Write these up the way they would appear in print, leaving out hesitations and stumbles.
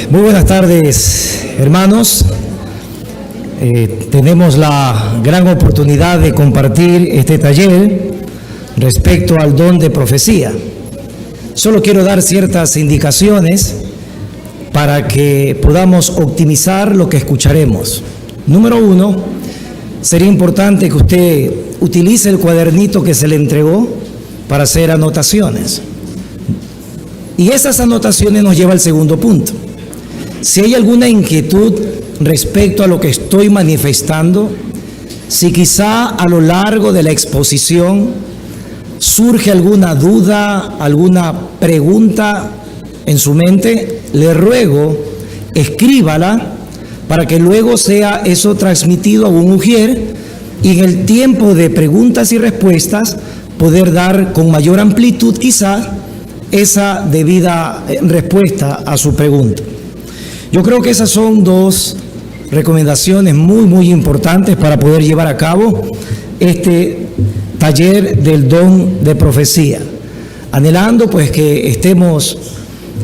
Muy buenas tardes, hermanos. Tenemos la gran oportunidad de compartir este taller respecto al don de profecía. Solo quiero dar ciertas indicaciones para que podamos optimizar lo que escucharemos. Número 1, sería importante que usted utilice el cuadernito que se le entregó para hacer anotaciones. Y esas anotaciones nos llevan al segundo punto. Si hay alguna inquietud respecto a lo que estoy manifestando, si quizá a lo largo de la exposición surge alguna duda, alguna pregunta en su mente, le ruego, escríbala para que luego sea eso transmitido a un ujier y en el tiempo de preguntas y respuestas poder dar con mayor amplitud quizá esa debida respuesta a su pregunta. Yo creo que esas son dos recomendaciones muy importantes para poder llevar a cabo este taller del don de profecía, anhelando pues que estemos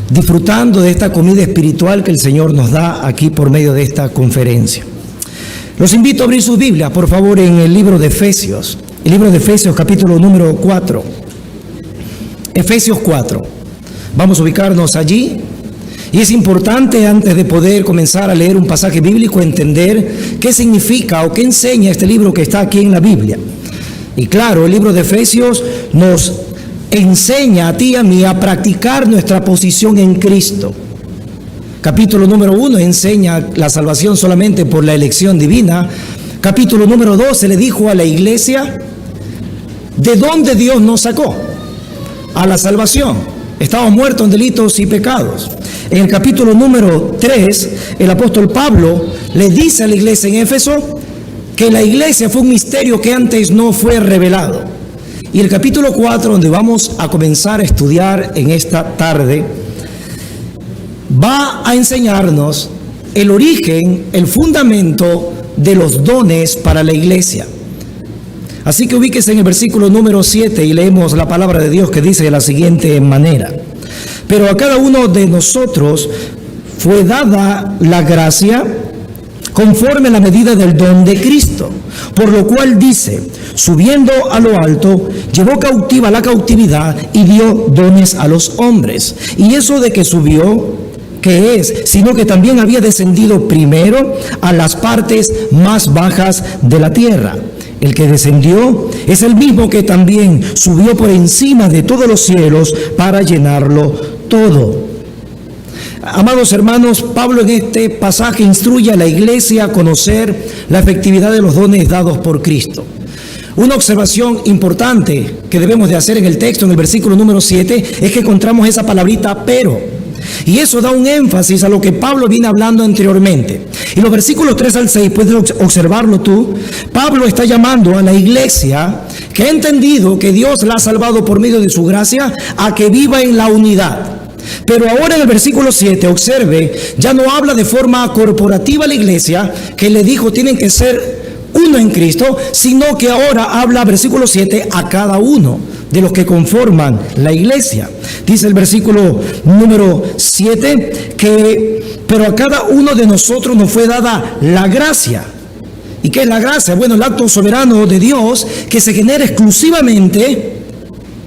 disfrutando de esta comida espiritual que el Señor nos da aquí por medio de esta conferencia. Los invito a abrir sus Biblias, por favor, en el libro de Efesios, capítulo número 4. Efesios 4. Vamos a ubicarnos allí. Y es importante, antes de poder comenzar a leer un pasaje bíblico, entender qué significa o qué enseña este libro que está aquí en la Biblia. Y claro, el libro de Efesios nos enseña a ti y a mí a practicar nuestra posición en Cristo. Capítulo número 1 enseña la salvación solamente por la elección divina. Capítulo número 2 se le dijo a la iglesia de dónde Dios nos sacó a la salvación. Estamos muertos en delitos y pecados. En el capítulo número 3, el apóstol Pablo le dice a la iglesia en Éfeso que la iglesia fue un misterio que antes no fue revelado. Y el capítulo 4, donde vamos a comenzar a estudiar en esta tarde, va a enseñarnos el origen, el fundamento de los dones para la iglesia. Así que ubíquese en el versículo número 7 y leemos la palabra de Dios que dice de la siguiente manera: pero a cada uno de nosotros fue dada la gracia conforme a la medida del don de Cristo, por lo cual dice, subiendo a lo alto, llevó cautiva la cautividad y dio dones a los hombres. Y eso de que subió, ¿qué es? Sino que también había descendido primero a las partes más bajas de la tierra. El que descendió es el mismo que también subió por encima de todos los cielos para llenarlo todo. Amados hermanos, Pablo en este pasaje instruye a la iglesia a conocer la efectividad de los dones dados por Cristo. Una observación importante que debemos de hacer en el texto, en el versículo número 7, es que encontramos esa palabrita pero. Y eso da un énfasis a lo que Pablo viene hablando anteriormente. Y los versículos 3 al 6, puedes observarlo tú. Pablo está llamando a la iglesia que ha entendido que Dios la ha salvado por medio de su gracia a que viva en la unidad. Pero ahora en el versículo 7, observe, ya no habla de forma corporativa a la iglesia, que le dijo tienen que ser uno en Cristo, sino que ahora habla, versículo 7, a cada uno de los que conforman la iglesia. Dice el versículo número 7 que, pero a cada uno de nosotros nos fue dada la gracia. ¿Y qué es la gracia? Bueno, el acto soberano de Dios que se genera exclusivamente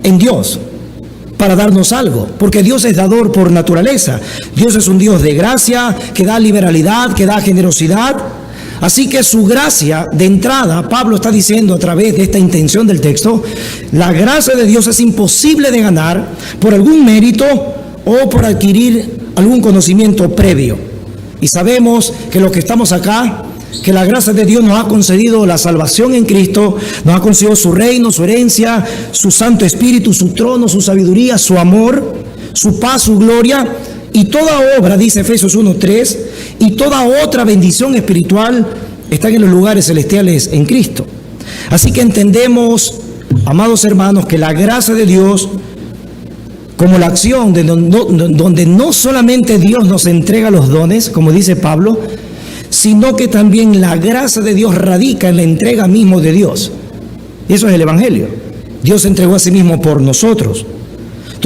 en Dios para darnos algo, porque Dios es dador por naturaleza. Dios es un Dios de gracia, que da liberalidad, que da generosidad. Así que su gracia de entrada, Pablo está diciendo a través de esta intención del texto, la gracia de Dios es imposible de ganar por algún mérito o por adquirir algún conocimiento previo. Y sabemos que los que estamos acá, que la gracia de Dios nos ha concedido la salvación en Cristo, nos ha concedido su reino, su herencia, su Santo Espíritu, su trono, su sabiduría, su amor, su paz, su gloria. Y toda obra, dice Efesios 1:3, y toda otra bendición espiritual están en los lugares celestiales en Cristo. Así que entendemos, amados hermanos, que la gracia de Dios, como la acción donde no solamente Dios nos entrega los dones, como dice Pablo, sino que también la gracia de Dios radica en la entrega mismo de Dios. Y eso es el Evangelio. Dios se entregó a sí mismo por nosotros.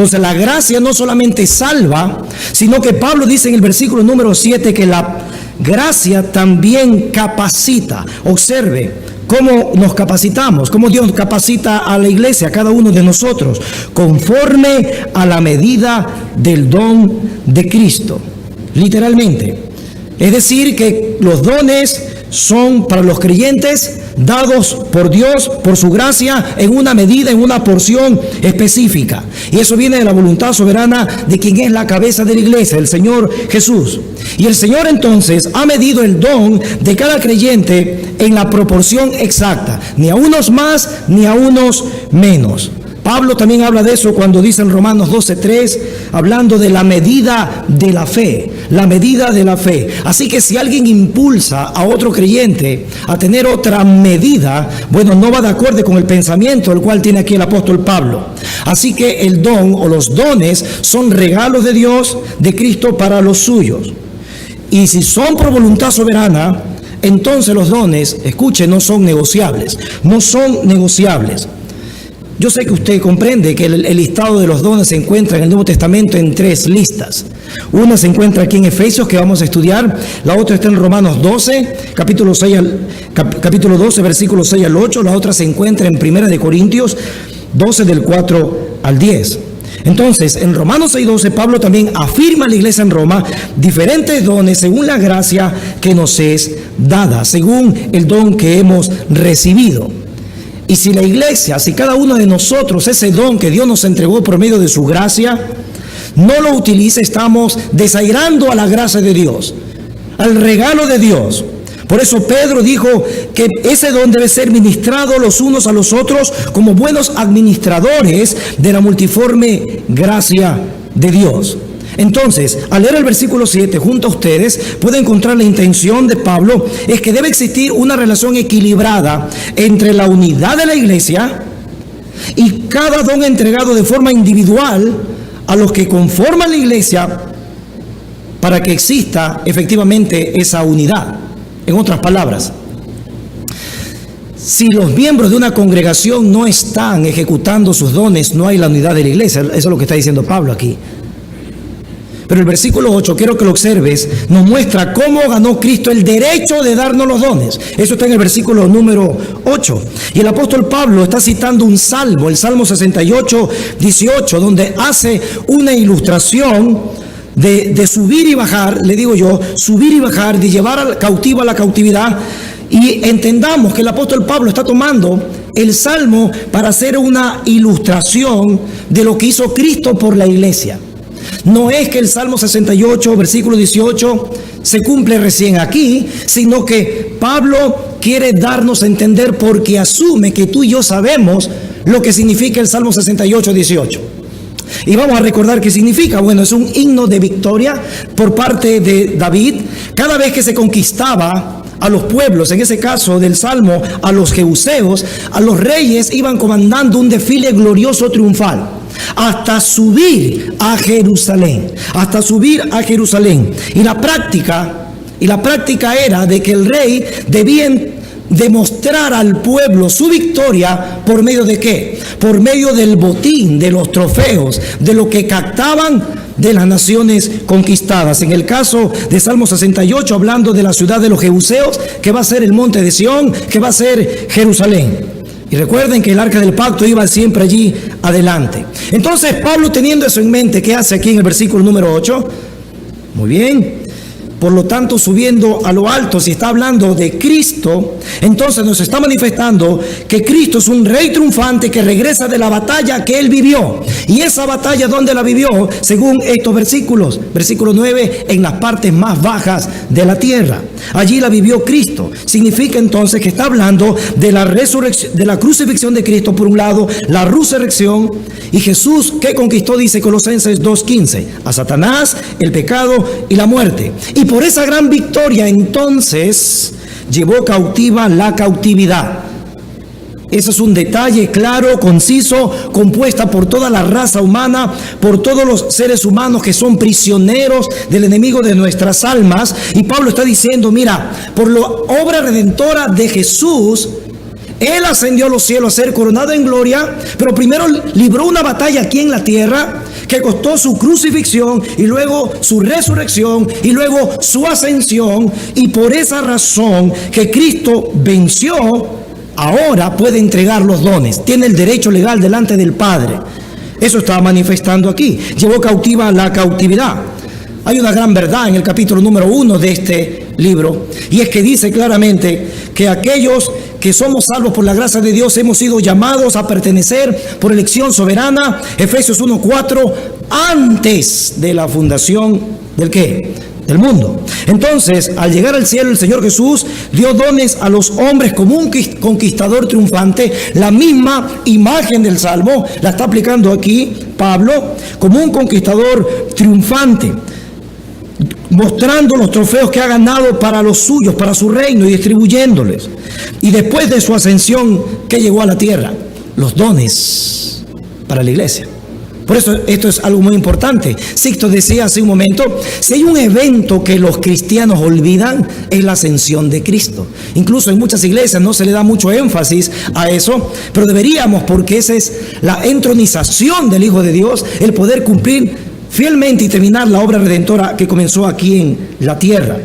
Entonces la gracia no solamente salva, sino que Pablo dice en el versículo número 7 que la gracia también capacita. Observe cómo nos capacitamos, cómo Dios capacita a la iglesia, a cada uno de nosotros, conforme a la medida del don de Cristo. Literalmente. Es decir, que los dones son para los creyentes dados por Dios, por su gracia, en una medida, en una porción específica. Y eso viene de la voluntad soberana de quien es la cabeza de la iglesia, el Señor Jesús. Y el Señor entonces ha medido el don de cada creyente en la proporción exacta, ni a unos más, ni a unos menos. Pablo también habla de eso cuando dice en Romanos 12:3, hablando de la medida de la fe, la medida de la fe. Así que si alguien impulsa a otro creyente a tener otra medida, bueno, no va de acuerdo con el pensamiento el cual tiene aquí el apóstol Pablo. Así que el don o los dones son regalos de Dios, de Cristo para los suyos. Y si son por voluntad soberana, entonces los dones, escuche, no son negociables, no son negociables. Yo sé que usted comprende que el listado de los dones se encuentra en el Nuevo Testamento en 3 listas. Una se encuentra aquí en Efesios, que vamos a estudiar. La otra está en Romanos 12, capítulo 12, versículos 6 al 8. La otra se encuentra en 1 de Corintios 12, del 4 al 10. Entonces, en Romanos 6:12, Pablo también afirma a la iglesia en Roma diferentes dones según la gracia que nos es dada, según el don que hemos recibido. Y si la iglesia, si cada uno de nosotros ese don que Dios nos entregó por medio de su gracia, no lo utiliza, estamos desairando a la gracia de Dios, al regalo de Dios. Por eso Pedro dijo que ese don debe ser ministrado los unos a los otros como buenos administradores de la multiforme gracia de Dios. Entonces, al leer el versículo 7 junto a ustedes, puede encontrar la intención de Pablo, es que debe existir una relación equilibrada entre la unidad de la iglesia y cada don entregado de forma individual a los que conforman la iglesia para que exista efectivamente esa unidad. En otras palabras, si los miembros de una congregación no están ejecutando sus dones, no hay la unidad de la iglesia. Eso es lo que está diciendo Pablo aquí. Pero el versículo 8, quiero que lo observes, nos muestra cómo ganó Cristo el derecho de darnos los dones. Eso está en el versículo número 8. Y el apóstol Pablo está citando un salmo, el Salmo 68, 18, donde hace una ilustración de subir y bajar, le digo yo, subir y bajar, de llevar al cautivo a la cautividad. Y entendamos que el apóstol Pablo está tomando el Salmo para hacer una ilustración de lo que hizo Cristo por la iglesia. No es que el Salmo 68, versículo 18, se cumple recién aquí, sino que Pablo quiere darnos a entender porque asume que tú y yo sabemos lo que significa el Salmo 68, 18. Y vamos a recordar qué significa. Bueno, es un himno de victoria por parte de David. Cada vez que se conquistaba a los pueblos, en ese caso del Salmo, a los jebuseos, a los reyes iban comandando un desfile glorioso triunfal hasta subir a Jerusalén, hasta subir a Jerusalén. Y la práctica era de que el rey debía demostrar al pueblo su victoria por medio de ¿qué? Por medio del botín, de los trofeos, de lo que captaban de las naciones conquistadas. En el caso de Salmo 68, hablando de la ciudad de los jebuseos, que va a ser el monte de Sión, que va a ser Jerusalén. Y recuerden que el arca del pacto iba siempre allí adelante. Entonces Pablo, teniendo eso en mente, ¿qué hace aquí en el versículo número 8? Muy bien. Por lo tanto, subiendo a lo alto, si está hablando de Cristo, entonces nos está manifestando que Cristo es un rey triunfante que regresa de la batalla que él vivió. Y esa batalla, ¿dónde la vivió? Según estos versículos, versículo 9, en las partes más bajas de la tierra. Allí la vivió Cristo. Significa entonces que está hablando de la resurrección, de la crucifixión de Cristo por un lado, la resurrección, y Jesús que conquistó, dice Colosenses 2:15, a Satanás, el pecado y la muerte. Y por esa gran victoria entonces llevó cautiva la cautividad. Eso es un detalle claro, conciso, compuesta por toda la raza humana, por todos los seres humanos que son prisioneros del enemigo de nuestras almas. Y Pablo está diciendo, mira, por la obra redentora de Jesús, él ascendió a los cielos a ser coronado en gloria, pero primero libró una batalla aquí en la tierra que costó su crucifixión y luego su resurrección y luego su ascensión, y por esa razón que Cristo venció, ahora puede entregar los dones, tiene el derecho legal delante del Padre. Eso estaba manifestando aquí. Llevó cautiva la cautividad. Hay una gran verdad en el capítulo número 1 de este libro, y es que dice claramente que aquellos que somos salvos por la gracia de Dios hemos sido llamados a pertenecer por elección soberana, Efesios 1:4, antes de la fundación ¿del qué? Del mundo. Entonces, al llegar al cielo, el Señor Jesús dio dones a los hombres como un conquistador triunfante. La misma imagen del Salmo la está aplicando aquí Pablo, como un conquistador triunfante, mostrando los trofeos que ha ganado para los suyos, para su reino, y distribuyéndoles. Y después de su ascensión, ¿qué llegó a la tierra? Los dones para la iglesia. Por eso esto es algo muy importante. Sixto decía hace un momento, si hay un evento que los cristianos olvidan, es la ascensión de Cristo. Incluso en muchas iglesias no se le da mucho énfasis a eso, pero deberíamos, porque esa es la entronización del Hijo de Dios, el poder cumplir fielmente y terminar la obra redentora que comenzó aquí en la tierra.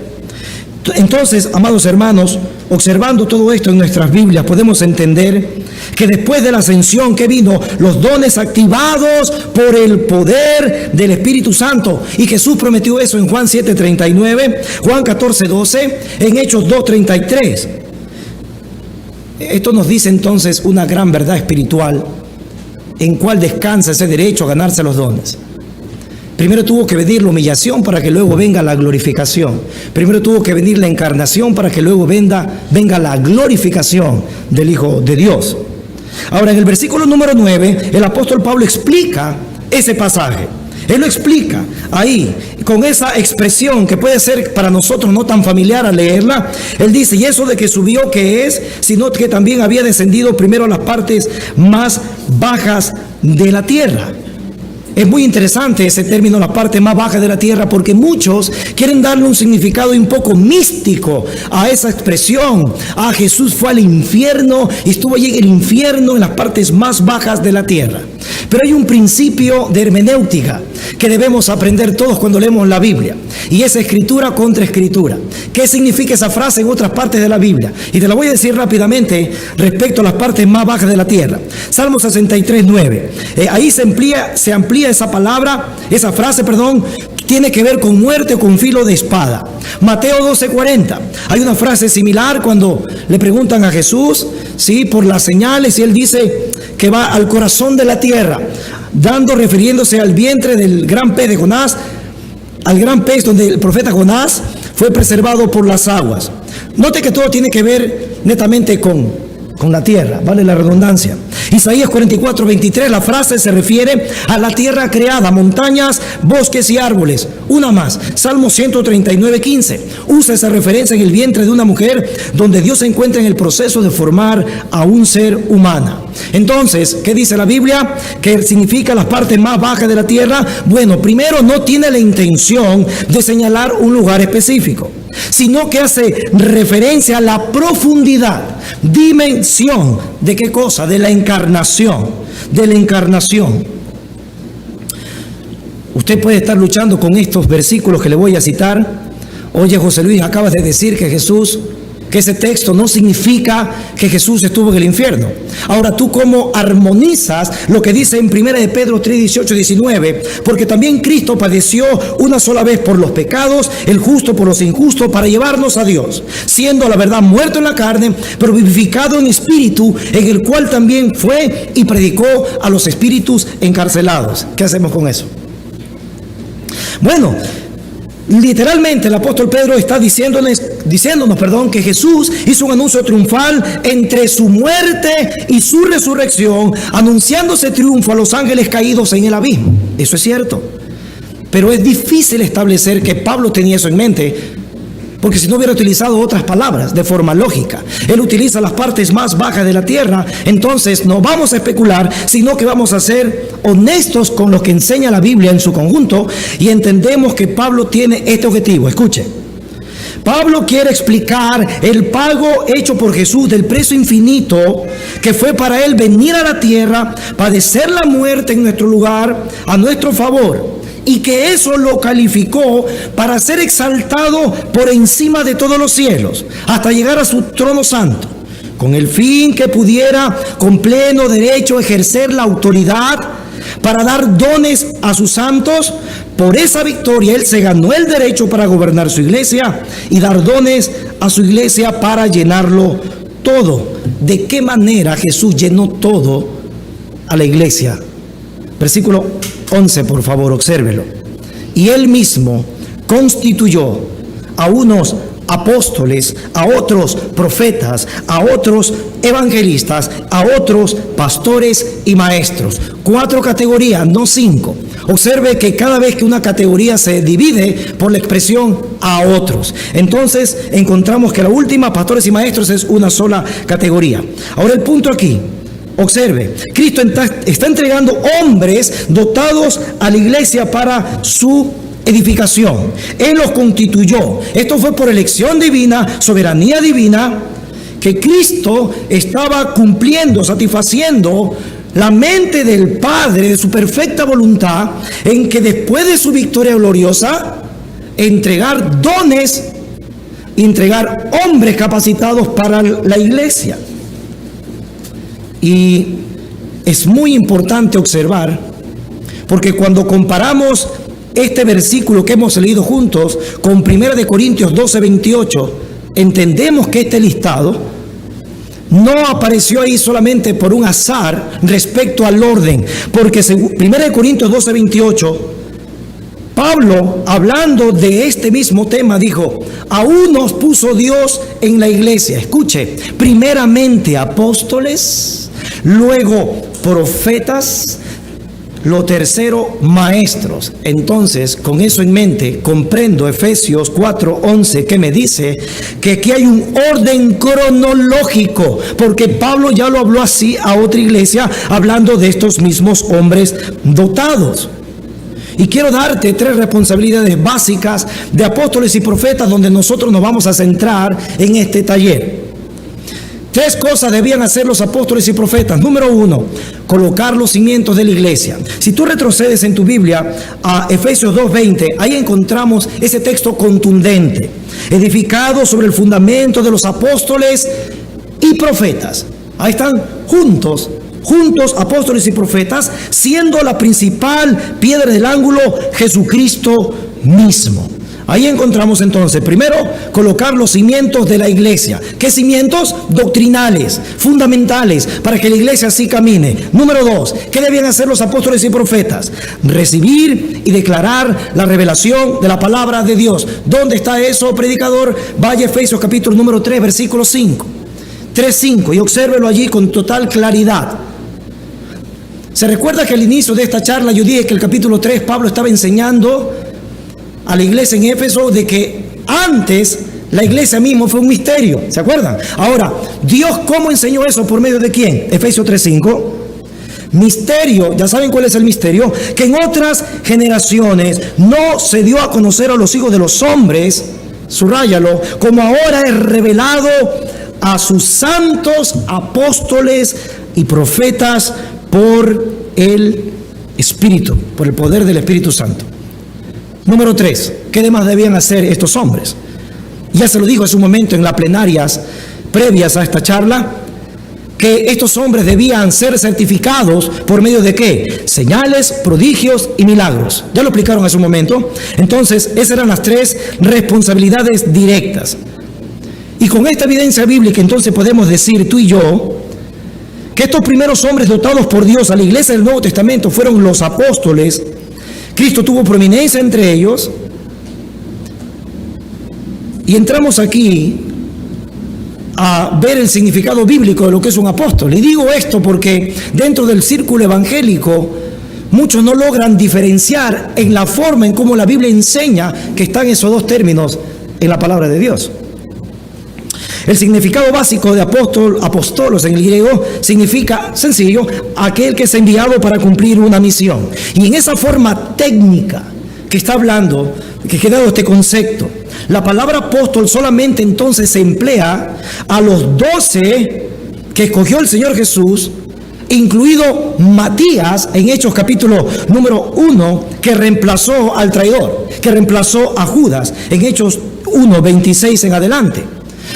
Entonces, amados hermanos, observando todo esto en nuestras Biblias, podemos entender que después de la ascensión que vino, los dones activados por el poder del Espíritu Santo, y Jesús prometió eso en Juan 7:39, Juan 14:12, en Hechos 2:33. Esto nos dice entonces una gran verdad espiritual en cuál descansa ese derecho a ganarse los dones. Primero tuvo que venir la humillación para que luego venga la glorificación. Primero tuvo que venir la encarnación para que luego venga la glorificación del Hijo de Dios. Ahora, en el versículo número 9, el apóstol Pablo explica ese pasaje. Él lo explica ahí, con esa expresión que puede ser para nosotros no tan familiar al leerla. Él dice, y eso de que subió, ¿qué es? Sino que también había descendido primero a las partes más bajas de la tierra. Es muy interesante ese término, la parte más baja de la tierra, porque muchos quieren darle un significado un poco místico a esa expresión. Jesús fue al infierno y estuvo allí en el infierno, en las partes más bajas de la tierra. Pero hay un principio de hermenéutica que debemos aprender todos cuando leemos la Biblia, y es escritura contra escritura. ¿Qué significa esa frase en otras partes de la Biblia? Y te la voy a decir rápidamente respecto a las partes más bajas de la tierra. Salmo 63:9. Ahí se amplía esa palabra, esa frase, tiene que ver con muerte o con filo de espada. Mateo 12:40. Hay una frase similar cuando le preguntan a Jesús, sí, por las señales, y él dice que va al corazón de la tierra, refiriéndose al vientre del gran pez de Jonás, al gran pez donde el profeta Jonás fue preservado por las aguas. Note que todo tiene que ver netamente con la tierra, vale la redundancia. Isaías 44:23, la frase se refiere a la tierra creada, montañas, bosques y árboles. Una más, Salmo 139:15, usa esa referencia en el vientre de una mujer, donde Dios se encuentra en el proceso de formar a un ser humano. Entonces, ¿qué dice la Biblia? ¿Qué significa las partes más bajas de la tierra? Bueno, primero, no tiene la intención de señalar un lugar específico, sino que hace referencia a la profundidad, dimensión, ¿de qué cosa? De la encarnación, Usted puede estar luchando con estos versículos que le voy a citar. Oye, José Luis, acabas de decir que ese texto no significa que Jesús estuvo en el infierno. Ahora, ¿tú cómo armonizas lo que dice en 1 de Pedro 3:18-19? Porque también Cristo padeció una sola vez por los pecados, el justo por los injustos, para llevarnos a Dios, siendo a la verdad muerto en la carne, pero vivificado en espíritu, en el cual también fue y predicó a los espíritus encarcelados. ¿Qué hacemos con eso? Bueno, literalmente el apóstol Pedro está diciéndonos, que Jesús hizo un anuncio triunfal entre su muerte y su resurrección, anunciándose triunfo a los ángeles caídos en el abismo. Eso es cierto, pero es difícil establecer que Pablo tenía eso en mente, porque si no hubiera utilizado otras palabras de forma lógica. Él utiliza las partes más bajas de la tierra. Entonces no vamos a especular, sino que vamos a ser honestos con lo que enseña la Biblia en su conjunto, y entendemos que Pablo tiene este objetivo. Escuche, Pablo quiere explicar el pago hecho por Jesús del precio infinito que fue para él venir a la tierra, padecer la muerte en nuestro lugar, a nuestro favor, y que eso lo calificó para ser exaltado por encima de todos los cielos, hasta llegar a su trono santo, con el fin que pudiera con pleno derecho ejercer la autoridad para dar dones a sus santos. Por esa victoria él se ganó el derecho para gobernar su iglesia y dar dones a su iglesia para llenarlo todo. ¿De qué manera Jesús llenó todo a la iglesia? Versículo 11, por favor, obsérvelo. Y él mismo constituyó a unos apóstoles, a otros profetas, a otros evangelistas, a otros pastores y maestros. 4 categorías, no 5. Observe que cada vez que una categoría se divide por la expresión a otros, entonces encontramos que la última, pastores y maestros, es una sola categoría. Ahora el punto aquí, observe, Cristo está entregando hombres dotados a la iglesia para su edificación. Él los constituyó. Esto fue por elección divina, soberanía divina, que Cristo estaba cumpliendo, satisfaciendo la mente del Padre de su perfecta voluntad, en que después de su victoria gloriosa, entregar dones, entregar hombres capacitados para la iglesia. Y es muy importante observar, porque cuando comparamos este versículo que hemos leído juntos con 1 Corintios 12:28, entendemos que este listado no apareció ahí solamente por un azar respecto al orden, porque según 1 Corintios 12:28, Pablo, hablando de este mismo tema, dijo: a unos puso Dios en la iglesia, escuche, primeramente apóstoles, luego profetas, lo tercero, maestros. Entonces, con eso en mente, comprendo Efesios 4:11, que me dice que aquí hay un orden cronológico, porque Pablo ya lo habló así a otra iglesia, hablando de estos mismos hombres dotados. Y quiero darte 3 responsabilidades básicas de apóstoles y profetas, donde nosotros nos vamos a centrar en este taller. 3 cosas debían hacer los apóstoles y profetas. Número 1, colocar los cimientos de la iglesia. Si tú retrocedes en tu Biblia a Efesios 2:20, ahí encontramos ese texto contundente: edificado sobre el fundamento de los apóstoles y profetas. Ahí están juntos apóstoles y profetas, siendo la principal piedra del ángulo Jesucristo mismo. Ahí encontramos entonces, primero, colocar los cimientos de la iglesia. ¿Qué cimientos? Doctrinales, fundamentales, para que la iglesia así camine. Número 2, ¿qué debían hacer los apóstoles y profetas? Recibir y declarar la revelación de la palabra de Dios. ¿Dónde está eso, predicador? Vaya a Efesios capítulo número 3, versículo 5. 3:5, y obsérvelo allí con total claridad. Se recuerda que al inicio de esta charla yo dije que el capítulo 3 Pablo estaba enseñando a la iglesia en Éfeso de que antes la iglesia misma fue un misterio. ¿Se acuerdan? Ahora, Dios, ¿cómo enseñó eso? ¿Por medio de quién? Efesios 3:5. Misterio, ya saben cuál es el misterio, que en otras generaciones no se dio a conocer a los hijos de los hombres, subrayalo, como ahora es revelado a sus santos apóstoles y profetas por el Espíritu, por el poder del Espíritu Santo. Número 3, ¿qué demás debían hacer estos hombres? Ya se lo dijo hace un momento en las plenarias previas a esta charla, que estos hombres debían ser certificados por medio de ¿qué? Señales, prodigios y milagros. Ya lo explicaron hace un momento. Entonces, esas eran las 3 responsabilidades directas. Y con esta evidencia bíblica, entonces podemos decir tú y yo que estos primeros hombres dotados por Dios a la iglesia del Nuevo Testamento fueron los apóstoles. Cristo tuvo prominencia entre ellos. Y entramos aquí a ver el significado bíblico de lo que es un apóstol. Y digo esto porque dentro del círculo evangélico muchos no logran diferenciar en la forma en cómo la Biblia enseña que están esos 2 términos en la palabra de Dios. El significado básico de apóstolos en el griego significa, sencillo, aquel que es enviado para cumplir una misión. Y en esa forma técnica que está hablando, que he dado este concepto, La palabra apóstol solamente entonces se emplea a los 12 que escogió el Señor Jesús, incluido Matías en Hechos capítulo número 1, que reemplazó al traidor, que reemplazó a Judas en Hechos 1, 26 en adelante.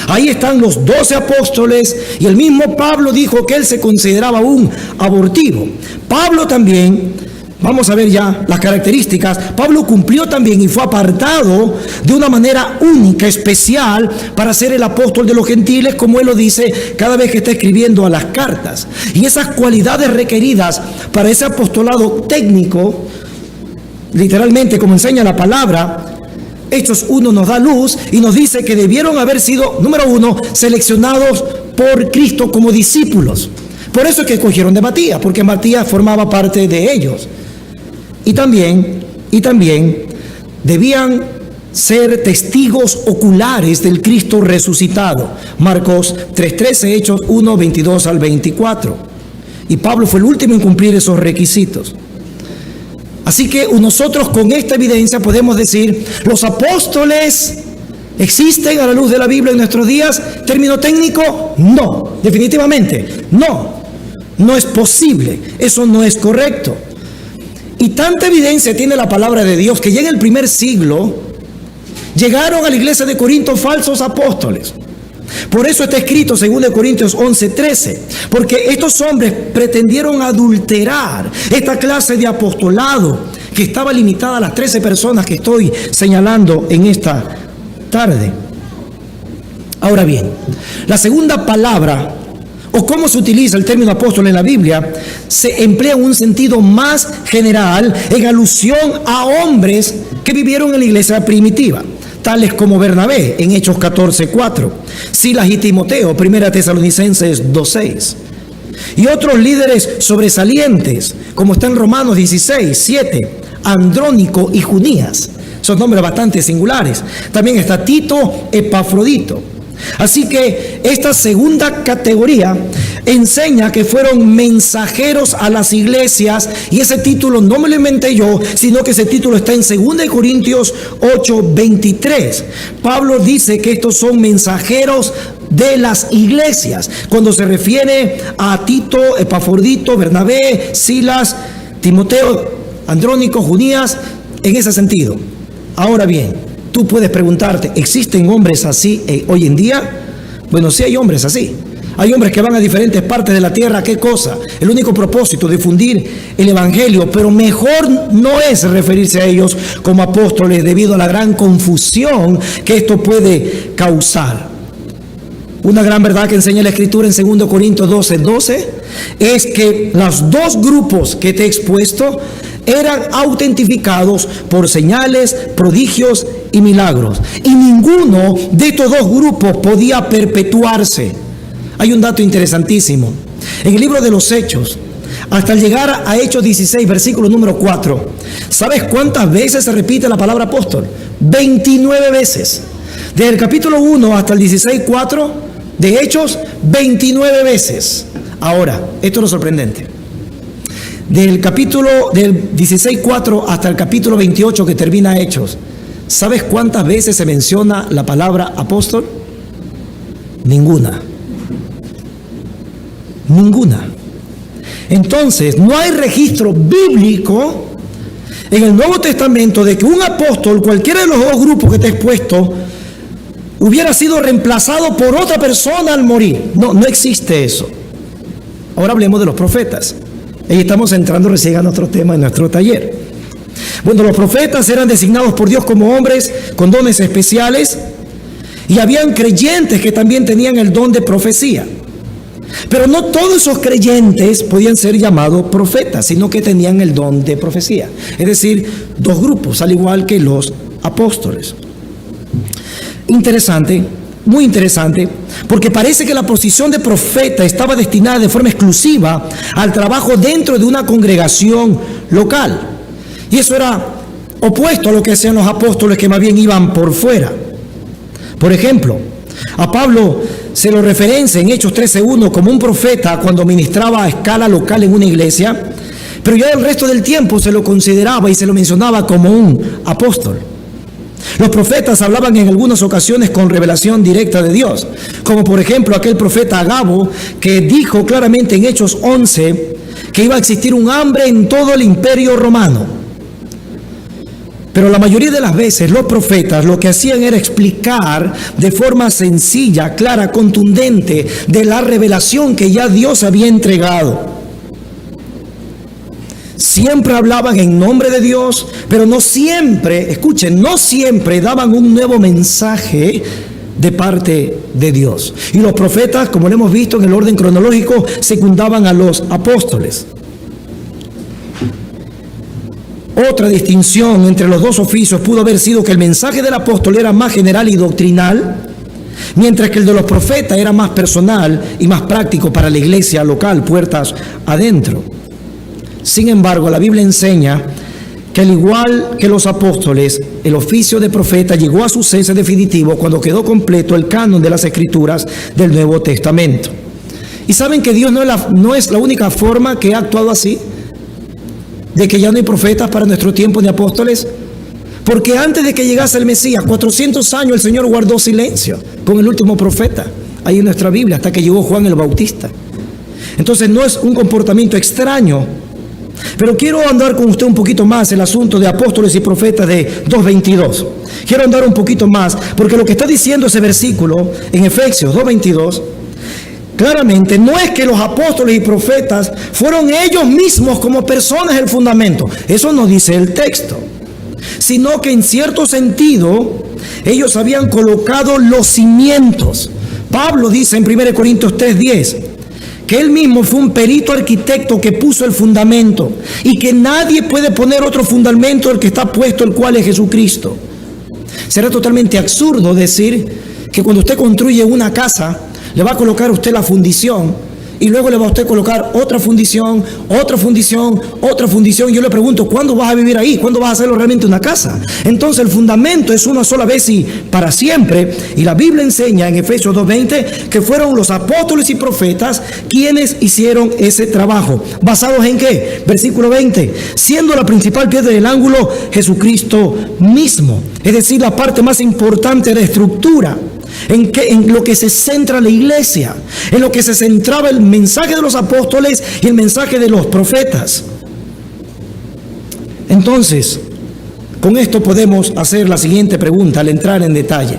Ahí están los 12 apóstoles, y el mismo Pablo dijo que él se consideraba un abortivo. Pablo también, vamos a ver ya las características, Pablo cumplió también y fue apartado de una manera única, especial, para ser el apóstol de los gentiles, como él lo dice cada vez que está escribiendo a las cartas. Y esas cualidades requeridas para ese apostolado técnico, literalmente como enseña la palabra, Hechos 1 nos da luz y nos dice que debieron haber sido, número 1, seleccionados por Cristo como discípulos. Por eso es que escogieron de Matías, porque Matías formaba parte de ellos. Y también debían ser testigos oculares del Cristo resucitado. Marcos 3:13, Hechos 1, 22 al 24. Y Pablo fue el último en cumplir esos requisitos. Así que nosotros con esta evidencia podemos decir, los apóstoles existen a la luz de la Biblia en nuestros días. ¿Término técnico? No, definitivamente no es posible, eso no es correcto. Y tanta evidencia tiene la palabra de Dios que ya en el primer siglo llegaron a la iglesia de Corinto falsos apóstoles. Por eso está escrito 2 Corintios 11:13, porque estos hombres pretendieron adulterar esta clase de apostolado que estaba limitada a las 13 personas que estoy señalando en esta tarde. Ahora bien, la segunda palabra, o cómo se utiliza el término apóstol en la Biblia, se emplea en un sentido más general en alusión a hombres que vivieron en la iglesia primitiva, tales como Bernabé en Hechos 14:4, Silas y Timoteo, 1 Tesalonicenses 2:6, y otros líderes sobresalientes, como está en Romanos 16:7, Andrónico y Junías. Son nombres bastante singulares. También está Tito, Epafrodito. Así que esta segunda categoría enseña que fueron mensajeros a las iglesias, y ese título no me lo inventé yo, sino que ese título está en 2 Corintios 8:23. Pablo dice que estos son mensajeros de las iglesias, cuando se refiere a Tito, Epafrodito, Bernabé, Silas, Timoteo, Andrónico, Junías, en ese sentido. Ahora bien, tú puedes preguntarte, ¿existen hombres así hoy en día? Bueno, sí hay hombres así. Hay hombres que van a diferentes partes de la tierra. ¿Qué cosa? El único propósito, difundir el evangelio. Pero mejor no es referirse a ellos como apóstoles debido a la gran confusión que esto puede causar. Una gran verdad que enseña la Escritura en 2 Corintios 12:12 es que los dos grupos que te he expuesto eran autentificados por señales, prodigios y milagros. Y ninguno de estos dos grupos podía perpetuarse. Hay un dato interesantísimo. En el libro de los Hechos, hasta llegar a Hechos 16, versículo número 4, ¿sabes cuántas veces se repite la palabra apóstol? 29 veces. Desde el capítulo 1 hasta el 16:4 de Hechos, 29 veces. Ahora, esto es lo sorprendente. Del 16:4 hasta el capítulo 28 que termina Hechos, ¿sabes cuántas veces se menciona la palabra apóstol? Ninguna. Entonces, no hay registro bíblico en el Nuevo Testamento de que un apóstol, cualquiera de los dos grupos que te he expuesto, hubiera sido reemplazado por otra persona al morir. No existe eso. Ahora hablemos de los profetas. Y estamos entrando recién a nuestro tema en nuestro taller. Bueno, los profetas eran designados por Dios como hombres con dones especiales, y habían creyentes que también tenían el don de profecía. Pero no todos esos creyentes podían ser llamados profetas, sino que tenían el don de profecía. Es decir, dos grupos, al igual que los apóstoles. Interesante, muy interesante, porque parece que la posición de profeta estaba destinada de forma exclusiva al trabajo dentro de una congregación local. Y eso era opuesto a lo que hacían los apóstoles, que más bien iban por fuera. Por ejemplo, a Pablo se lo referencia en Hechos 13:1 como un profeta cuando ministraba a escala local en una iglesia, pero ya el resto del tiempo se lo consideraba y se lo mencionaba como un apóstol. Los profetas hablaban en algunas ocasiones con revelación directa de Dios, como por ejemplo aquel profeta Agabo que dijo claramente en Hechos 11 que iba a existir un hambre en todo el imperio romano. Pero la mayoría de las veces los profetas lo que hacían era explicar de forma sencilla, clara, contundente de la revelación que ya Dios había entregado. Siempre hablaban en nombre de Dios, pero no siempre, escuchen, no siempre daban un nuevo mensaje de parte de Dios. Y los profetas, como lo hemos visto en el orden cronológico, secundaban a los apóstoles. Otra distinción entre los dos oficios pudo haber sido que el mensaje del apóstol era más general y doctrinal, mientras que el de los profetas era más personal y más práctico para la iglesia local, puertas adentro. Sin embargo, la Biblia enseña que al igual que los apóstoles, el oficio de profeta llegó a su cese definitivo cuando quedó completo el canon de las Escrituras del Nuevo Testamento. ¿Y saben que Dios no es la única forma que ha actuado así? De que ya no hay profetas para nuestro tiempo ni apóstoles. Porque antes de que llegase el Mesías, 400 años el Señor guardó silencio con el último profeta, ahí en nuestra Biblia, hasta que llegó Juan el Bautista. Entonces no es un comportamiento extraño. Pero quiero andar con usted un poquito más el asunto de apóstoles y profetas de 2:22. Quiero andar un poquito más, porque lo que está diciendo ese versículo en Efesios 2:22, claramente no es que los apóstoles y profetas fueron ellos mismos como personas el fundamento. Eso no dice el texto. Sino que en cierto sentido, ellos habían colocado los cimientos. Pablo dice en 1 Corintios 3:10, que él mismo fue un perito arquitecto que puso el fundamento y que nadie puede poner otro fundamento del que está puesto, el cual es Jesucristo. Será totalmente absurdo decir que cuando usted construye una casa, le va a colocar a usted la fundición y luego le va a usted colocar otra fundición, otra fundición, otra fundición. Yo le pregunto, ¿cuándo vas a vivir ahí? ¿Cuándo vas a hacerlo realmente una casa? Entonces el fundamento es una sola vez y para siempre. Y la Biblia enseña en Efesios 2:20 que fueron los apóstoles y profetas quienes hicieron ese trabajo. ¿Basados en qué? Versículo 20. Siendo la principal piedra del ángulo Jesucristo mismo. Es decir, la parte más importante de la estructura. En lo que se centra la iglesia, en lo que se centraba el mensaje de los apóstoles y el mensaje de los profetas. Entonces, con esto podemos hacer la siguiente pregunta al entrar en detalle.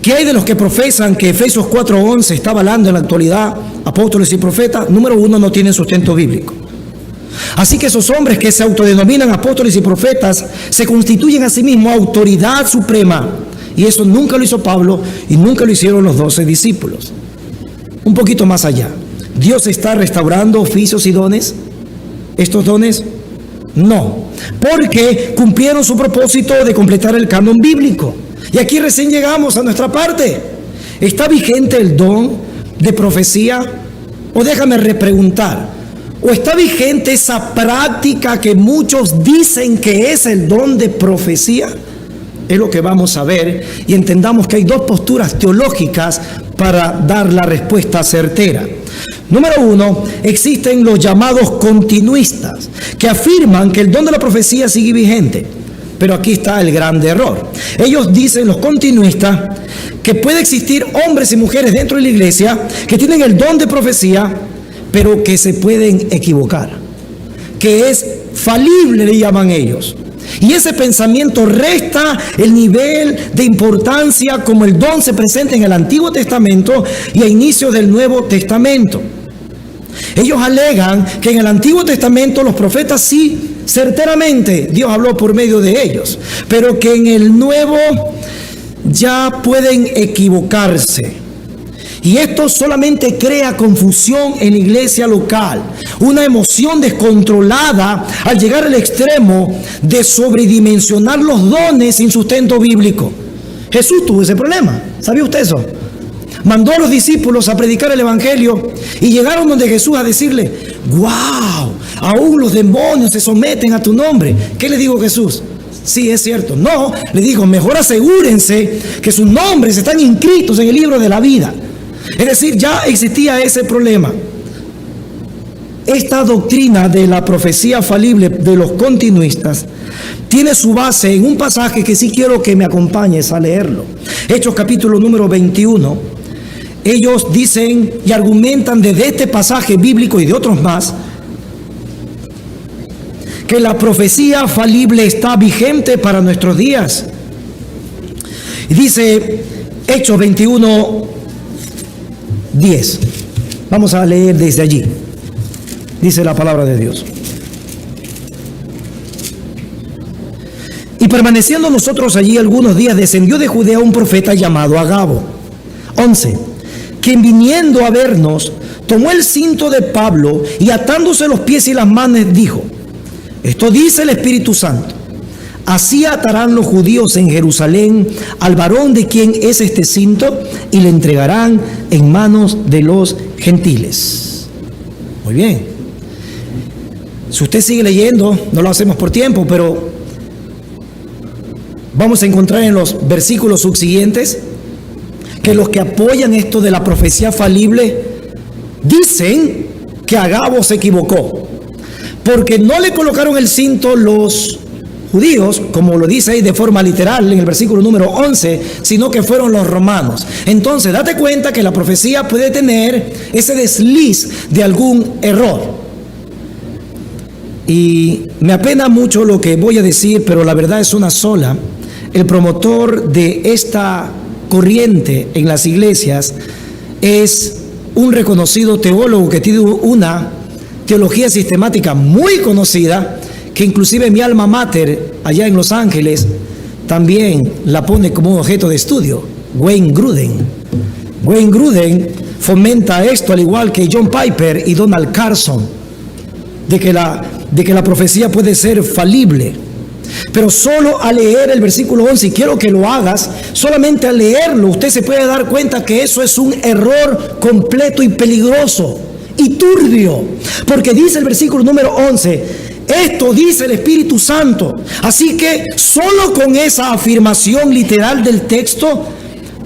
¿Qué hay de los que profesan que Efesios 4:11 está avalando en la actualidad apóstoles y profetas? Número uno, no tienen sustento bíblico. Así que esos hombres que se autodenominan apóstoles y profetas se constituyen a sí mismos autoridad suprema. Y eso nunca lo hizo Pablo y nunca lo hicieron los 12 discípulos. Un poquito más allá. ¿Dios está restaurando oficios y dones? ¿Estos dones? No. Porque cumplieron su propósito de completar el canon bíblico. Y aquí recién llegamos a nuestra parte. ¿Está vigente el don de profecía? O déjame repreguntar. ¿O está vigente esa práctica que muchos dicen que es el don de profecía? Es lo que vamos a ver y entendamos que hay dos posturas teológicas para dar la respuesta certera. Número uno, existen los llamados continuistas que afirman que el don de la profecía sigue vigente. Pero aquí está el gran error. Ellos dicen, los continuistas, que puede existir hombres y mujeres dentro de la iglesia que tienen el don de profecía, pero que se pueden equivocar, que es falible, le llaman ellos. Y ese pensamiento resta el nivel de importancia como el don se presenta en el Antiguo Testamento y a inicios del Nuevo Testamento. Ellos alegan que en el Antiguo Testamento los profetas sí, certeramente Dios habló por medio de ellos, pero que en el Nuevo ya pueden equivocarse. Y esto solamente crea confusión en la iglesia local, una emoción descontrolada al llegar al extremo de sobredimensionar los dones sin sustento bíblico. Jesús tuvo ese problema, ¿sabía usted eso? Mandó a los discípulos a predicar el evangelio y llegaron donde Jesús a decirle, ¡wow! Aún los demonios se someten a tu nombre. ¿Qué le dijo Jesús? Sí, es cierto. No, le dijo, mejor asegúrense que sus nombres están inscritos en el libro de la vida. Es decir, ya existía ese problema. esta doctrina de la profecía falible de los continuistas tiene su base en un pasaje que sí quiero que me acompañes a leerlo. Hechos capítulo número 21. Ellos dicen y argumentan desde este pasaje bíblico y de otros más que la profecía falible está vigente para nuestros días. Y dice Hechos 21, 10. Vamos a leer desde allí. Dice la palabra de Dios. Y permaneciendo nosotros allí algunos días, descendió de Judea un profeta llamado Agabo. 11. Quien viniendo a vernos, tomó el cinto de Pablo y atándose los pies y las manos, dijo: esto dice el Espíritu Santo. Así atarán los judíos en Jerusalén al varón de quien es este cinto y le entregarán en manos de los gentiles. Muy bien. Si usted sigue leyendo, no lo hacemos por tiempo, pero vamos a encontrar en los versículos subsiguientes que los que apoyan esto de la profecía falible dicen que Agabo se equivocó, porque no le colocaron el cinto los judíos, como lo dice ahí de forma literal en el versículo número 11, sino que fueron los romanos. Entonces, date cuenta que la profecía puede tener ese desliz de algún error. Y me apena mucho lo que voy a decir, pero la verdad es una sola. El promotor de esta corriente en las iglesias es un reconocido teólogo que tiene una teología sistemática muy conocida, que inclusive mi alma mater allá en Los Ángeles también la pone como objeto de estudio, Wayne Grudem. Wayne Grudem fomenta esto al igual que John Piper y Donald Carson, de que la profecía puede ser falible. Pero solo al leer el versículo 11, y quiero que lo hagas, solamente al leerlo usted se puede dar cuenta que eso es un error completo y peligroso y turbio, porque dice el versículo número 11: esto dice el Espíritu Santo. Así que solo con esa afirmación literal del texto,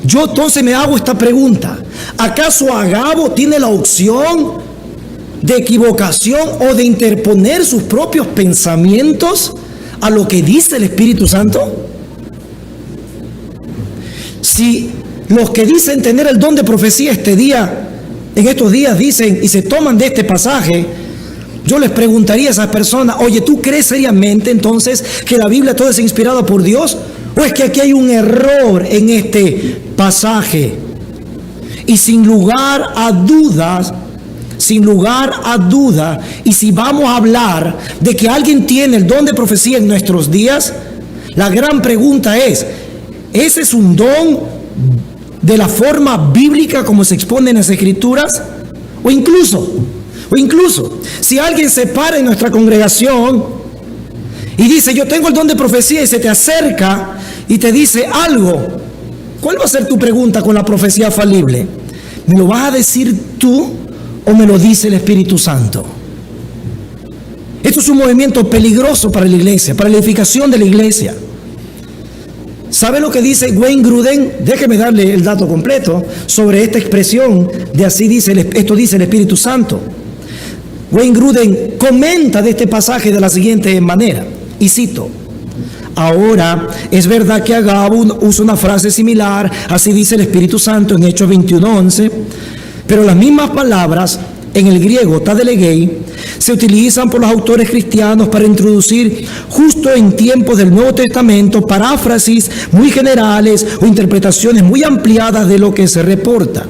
yo entonces me hago esta pregunta: ¿acaso Agabo tiene la opción de equivocación o de interponer sus propios pensamientos a lo que dice el Espíritu Santo? Si los que dicen tener el don de profecía en estos días dicen y se toman de este pasaje, yo les preguntaría a esas personas: oye, ¿tú crees seriamente entonces que la Biblia toda es inspirada por Dios? ¿O es que aquí hay un error en este pasaje? Y sin lugar a dudas, y si vamos a hablar de que alguien tiene el don de profecía en nuestros días, la gran pregunta es: ¿ese es un don de la forma bíblica como se expone en las Escrituras? O incluso, si alguien se para en nuestra congregación y dice: yo tengo el don de profecía, y se te acerca y te dice algo, ¿cuál va a ser tu pregunta con la profecía falible? ¿Me lo vas a decir tú o me lo dice el Espíritu Santo? Esto es un movimiento peligroso para la iglesia, para la edificación de la iglesia. ¿Sabe lo que dice Wayne Grudem? Déjeme darle el dato completo sobre esta expresión de esto dice el Espíritu Santo. Wayne Grudem comenta de este pasaje de la siguiente manera, y cito: ahora es verdad que Agabo usa una frase similar, así dice el Espíritu Santo, en Hechos 21:11, pero las mismas palabras en el griego tadelegei se utilizan por los autores cristianos para introducir justo en tiempos del Nuevo Testamento paráfrasis muy generales o interpretaciones muy ampliadas de lo que se reporta,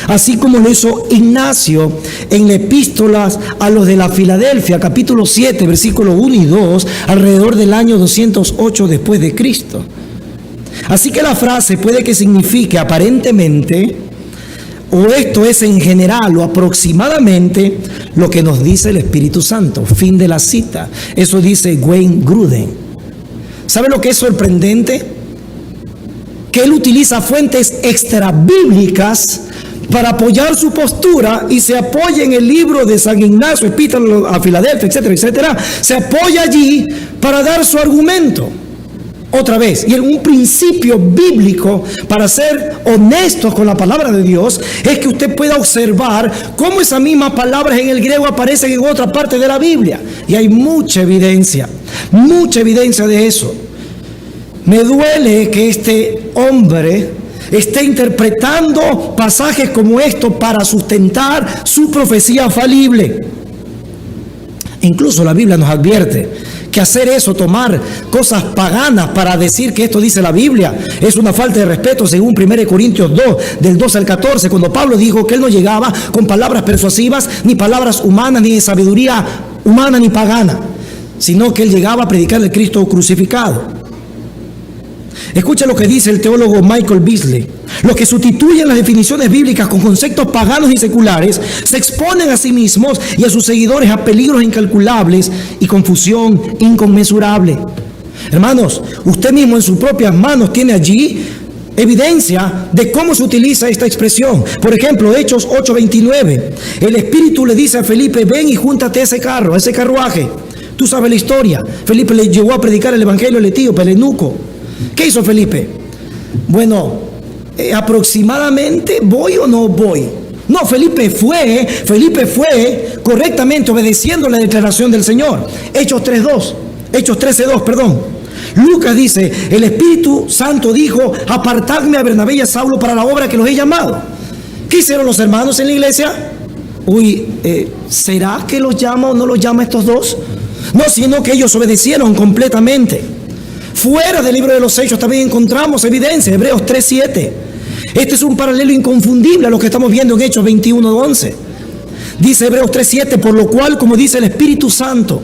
así como lo hizo Ignacio en la epístola a los de la Filadelfia, capítulo 7, versículos 1 y 2, alrededor del año 208 después de Cristo. Así que la frase puede que signifique aparentemente, o esto es en general o aproximadamente, lo que nos dice el Espíritu Santo. Fin de la cita. Eso dice Wayne Grudem. ¿Sabe lo que es sorprendente? Que él utiliza fuentes extrabíblicas para apoyar su postura, y se apoya en el libro de San Ignacio, epístola a Filadelfia, etcétera, etcétera. Se apoya allí para dar su argumento. Otra vez, y un principio bíblico para ser honestos con la palabra de Dios es que usted pueda observar cómo esas mismas palabras en el griego aparecen en otra parte de la Biblia. Y hay mucha evidencia de eso. Me duele que este hombre esté interpretando pasajes como estos para sustentar su profecía falible. Incluso la Biblia nos advierte que hacer eso, tomar cosas paganas para decir que esto dice la Biblia, es una falta de respeto, según 1 Corintios 2, del 12 al 14, cuando Pablo dijo que él no llegaba con palabras persuasivas, ni palabras humanas, ni de sabiduría humana, ni pagana, sino que él llegaba a predicar el Cristo crucificado. Escucha lo que dice el teólogo Michael Beasley. Los que sustituyen las definiciones bíblicas con conceptos paganos y seculares se exponen a sí mismos y a sus seguidores a peligros incalculables y confusión inconmensurable. Hermanos, usted mismo en sus propias manos tiene allí evidencia de cómo se utiliza esta expresión. Por ejemplo, Hechos 8:29. El Espíritu le dice a Felipe: ven y júntate a ese carro, a ese carruaje. Tú sabes la historia. Felipe le llevó a predicar el evangelio al etíope, el eunuco. ¿Qué hizo Felipe? Bueno, aproximadamente, ¿voy o no voy? No, Felipe fue correctamente obedeciendo la declaración del Señor. Hechos 13:2, perdón. Lucas dice: el Espíritu Santo dijo: apartadme a Bernabé y a Saulo para la obra que los he llamado. ¿Qué hicieron los hermanos en la iglesia? ¿Será que los llama o no los llama estos dos? No, sino que ellos obedecieron completamente. Fuera del libro de los Hechos también encontramos evidencia. Hebreos 3:7. Este es un paralelo inconfundible a lo que estamos viendo en Hechos 21:11. Dice Hebreos 3:7: por lo cual, como dice el Espíritu Santo,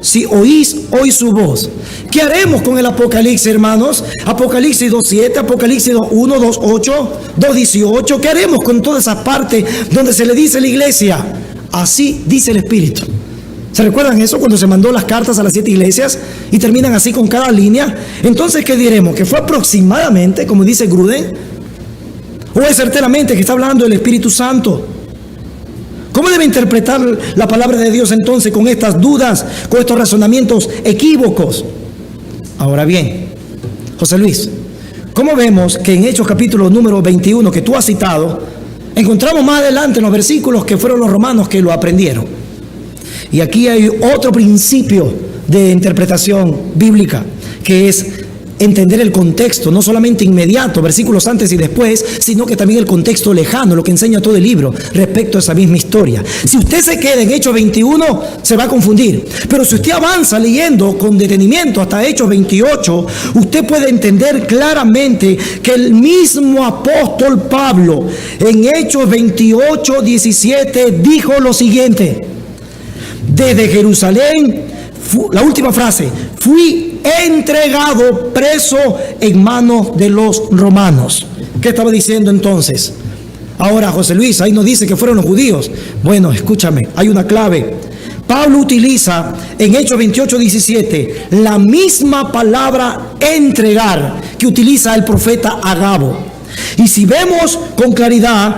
si oís hoy su voz. ¿Qué haremos con el Apocalipsis, hermanos? Apocalipsis 2:7, Apocalipsis 2:1, 2:8, 2:18. ¿Qué haremos con todas esas partes donde se le dice a la iglesia: así dice el Espíritu? ¿Se recuerdan eso cuando se mandó las cartas a las 7 iglesias y terminan así con cada línea? Entonces, ¿qué diremos? ¿Que fue aproximadamente, como dice Gruden? ¿O es certeramente que está hablando del Espíritu Santo? ¿Cómo debe interpretar la palabra de Dios entonces con estas dudas, con estos razonamientos equívocos? Ahora bien, José Luis, ¿cómo vemos que en Hechos capítulo número 21 que tú has citado, encontramos más adelante en los versículos que fueron los romanos que lo aprendieron? Y aquí hay otro principio de interpretación bíblica, que es entender el contexto, no solamente inmediato, versículos antes y después, sino que también el contexto lejano, lo que enseña todo el libro respecto a esa misma historia. Si usted se queda en Hechos 21, se va a confundir. Pero si usted avanza leyendo con detenimiento hasta Hechos 28, usted puede entender claramente que el mismo apóstol Pablo en Hechos 28:17 dijo lo siguiente: desde Jerusalén, la última frase, fui entregado preso en manos de los romanos. ¿Qué estaba diciendo entonces? Ahora, José Luis, ahí nos dice que fueron los judíos. Bueno, escúchame, hay una clave. Pablo utiliza en Hechos 28:17 la misma palabra entregar que utiliza el profeta Agabo. Y si vemos con claridad,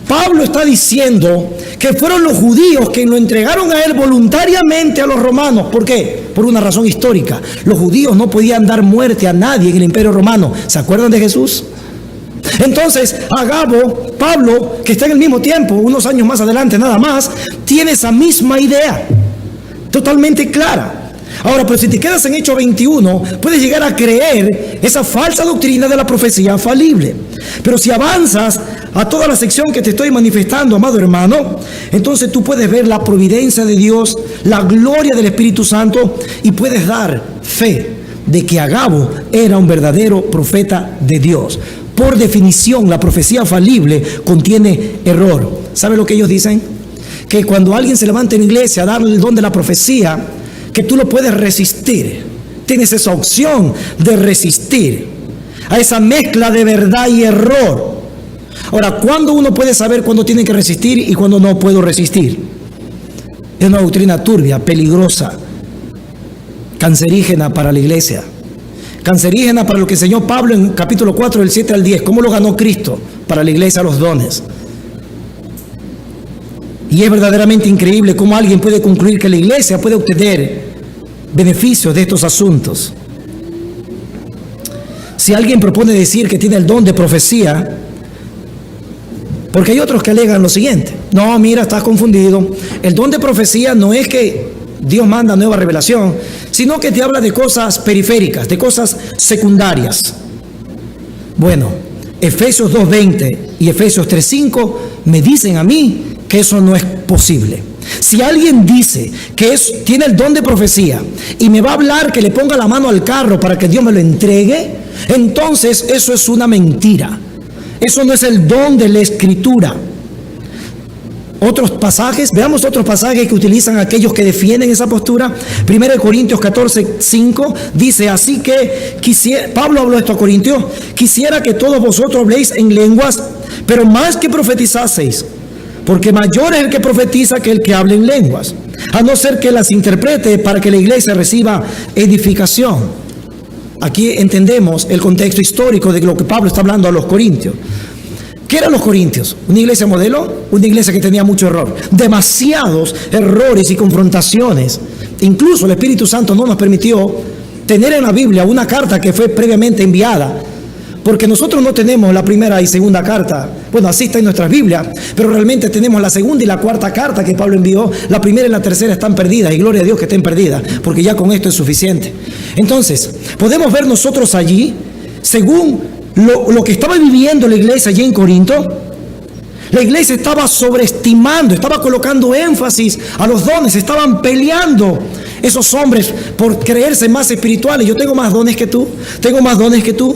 Pablo está diciendo que fueron los judíos quienes lo entregaron a él voluntariamente a los romanos. ¿Por qué? Por una razón histórica. Los judíos no podían dar muerte a nadie en el Imperio Romano. ¿Se acuerdan de Jesús? Entonces, Agabo, Pablo, que está en el mismo tiempo, unos años más adelante nada más, tiene esa misma idea, totalmente clara. Ahora, pero si te quedas en Hechos 21, puedes llegar a creer esa falsa doctrina de la profecía falible. Pero si avanzas a toda la sección que te estoy manifestando, amado hermano, entonces tú puedes ver la providencia de Dios, la gloria del Espíritu Santo, y puedes dar fe de que Agabo era un verdadero profeta de Dios. Por definición, la profecía falible contiene error. ¿Sabe lo que ellos dicen? Que cuando alguien se levanta en la iglesia a darle el don de la profecía, que tú lo puedes resistir. Tienes esa opción de resistir a esa mezcla de verdad y error. Ahora, ¿cuándo uno puede saber cuándo tiene que resistir y cuándo no puedo resistir? Es una doctrina turbia, peligrosa, cancerígena para la iglesia, cancerígena para lo que enseñó Pablo en capítulo 4 del 7 al 10, cómo lo ganó Cristo para la iglesia los dones. Y es verdaderamente increíble cómo alguien puede concluir que la iglesia puede obtener beneficios de estos asuntos. si alguien propone decir que tiene el don de profecía, porque hay otros que alegan lo siguiente: no, mira, estás confundido. El don de profecía no es que Dios manda nueva revelación, sino que te habla de cosas periféricas, de cosas secundarias. Bueno, Efesios 2:20 y Efesios 3:5 me dicen a mí que eso no es posible. Si alguien dice que tiene el don de profecía y me va a hablar que le ponga la mano al carro para que Dios me lo entregue, entonces eso es una mentira. Eso no es el don de la Escritura. Otros pasajes, veamos otros pasajes que utilizan aquellos que defienden esa postura. 1 Corintios 14:5 dice: así que Pablo habló esto a Corintios: quisiera que todos vosotros habléis en lenguas, pero más que profetizaseis, porque mayor es el que profetiza que el que habla en lenguas, a no ser que las interprete para que la iglesia reciba edificación. Aquí entendemos el contexto histórico de lo que Pablo está hablando a los corintios. ¿Qué eran los corintios? ¿Una iglesia modelo? Una iglesia que tenía mucho error, demasiados errores y confrontaciones. Incluso el Espíritu Santo no nos permitió tener en la Biblia una carta que fue previamente enviada, porque nosotros no tenemos la primera y segunda carta. Bueno, así está en nuestras Biblias, pero realmente tenemos la segunda y la cuarta carta que Pablo envió. La primera y la tercera están perdidas, y gloria a Dios que estén perdidas, porque ya con esto es suficiente. Entonces, podemos ver nosotros allí, según lo que estaba viviendo la iglesia allí en Corinto, la iglesia estaba sobreestimando, estaba colocando énfasis a los dones, estaban peleando esos hombres por creerse más espirituales. Yo tengo más dones que tú, tengo más dones que tú.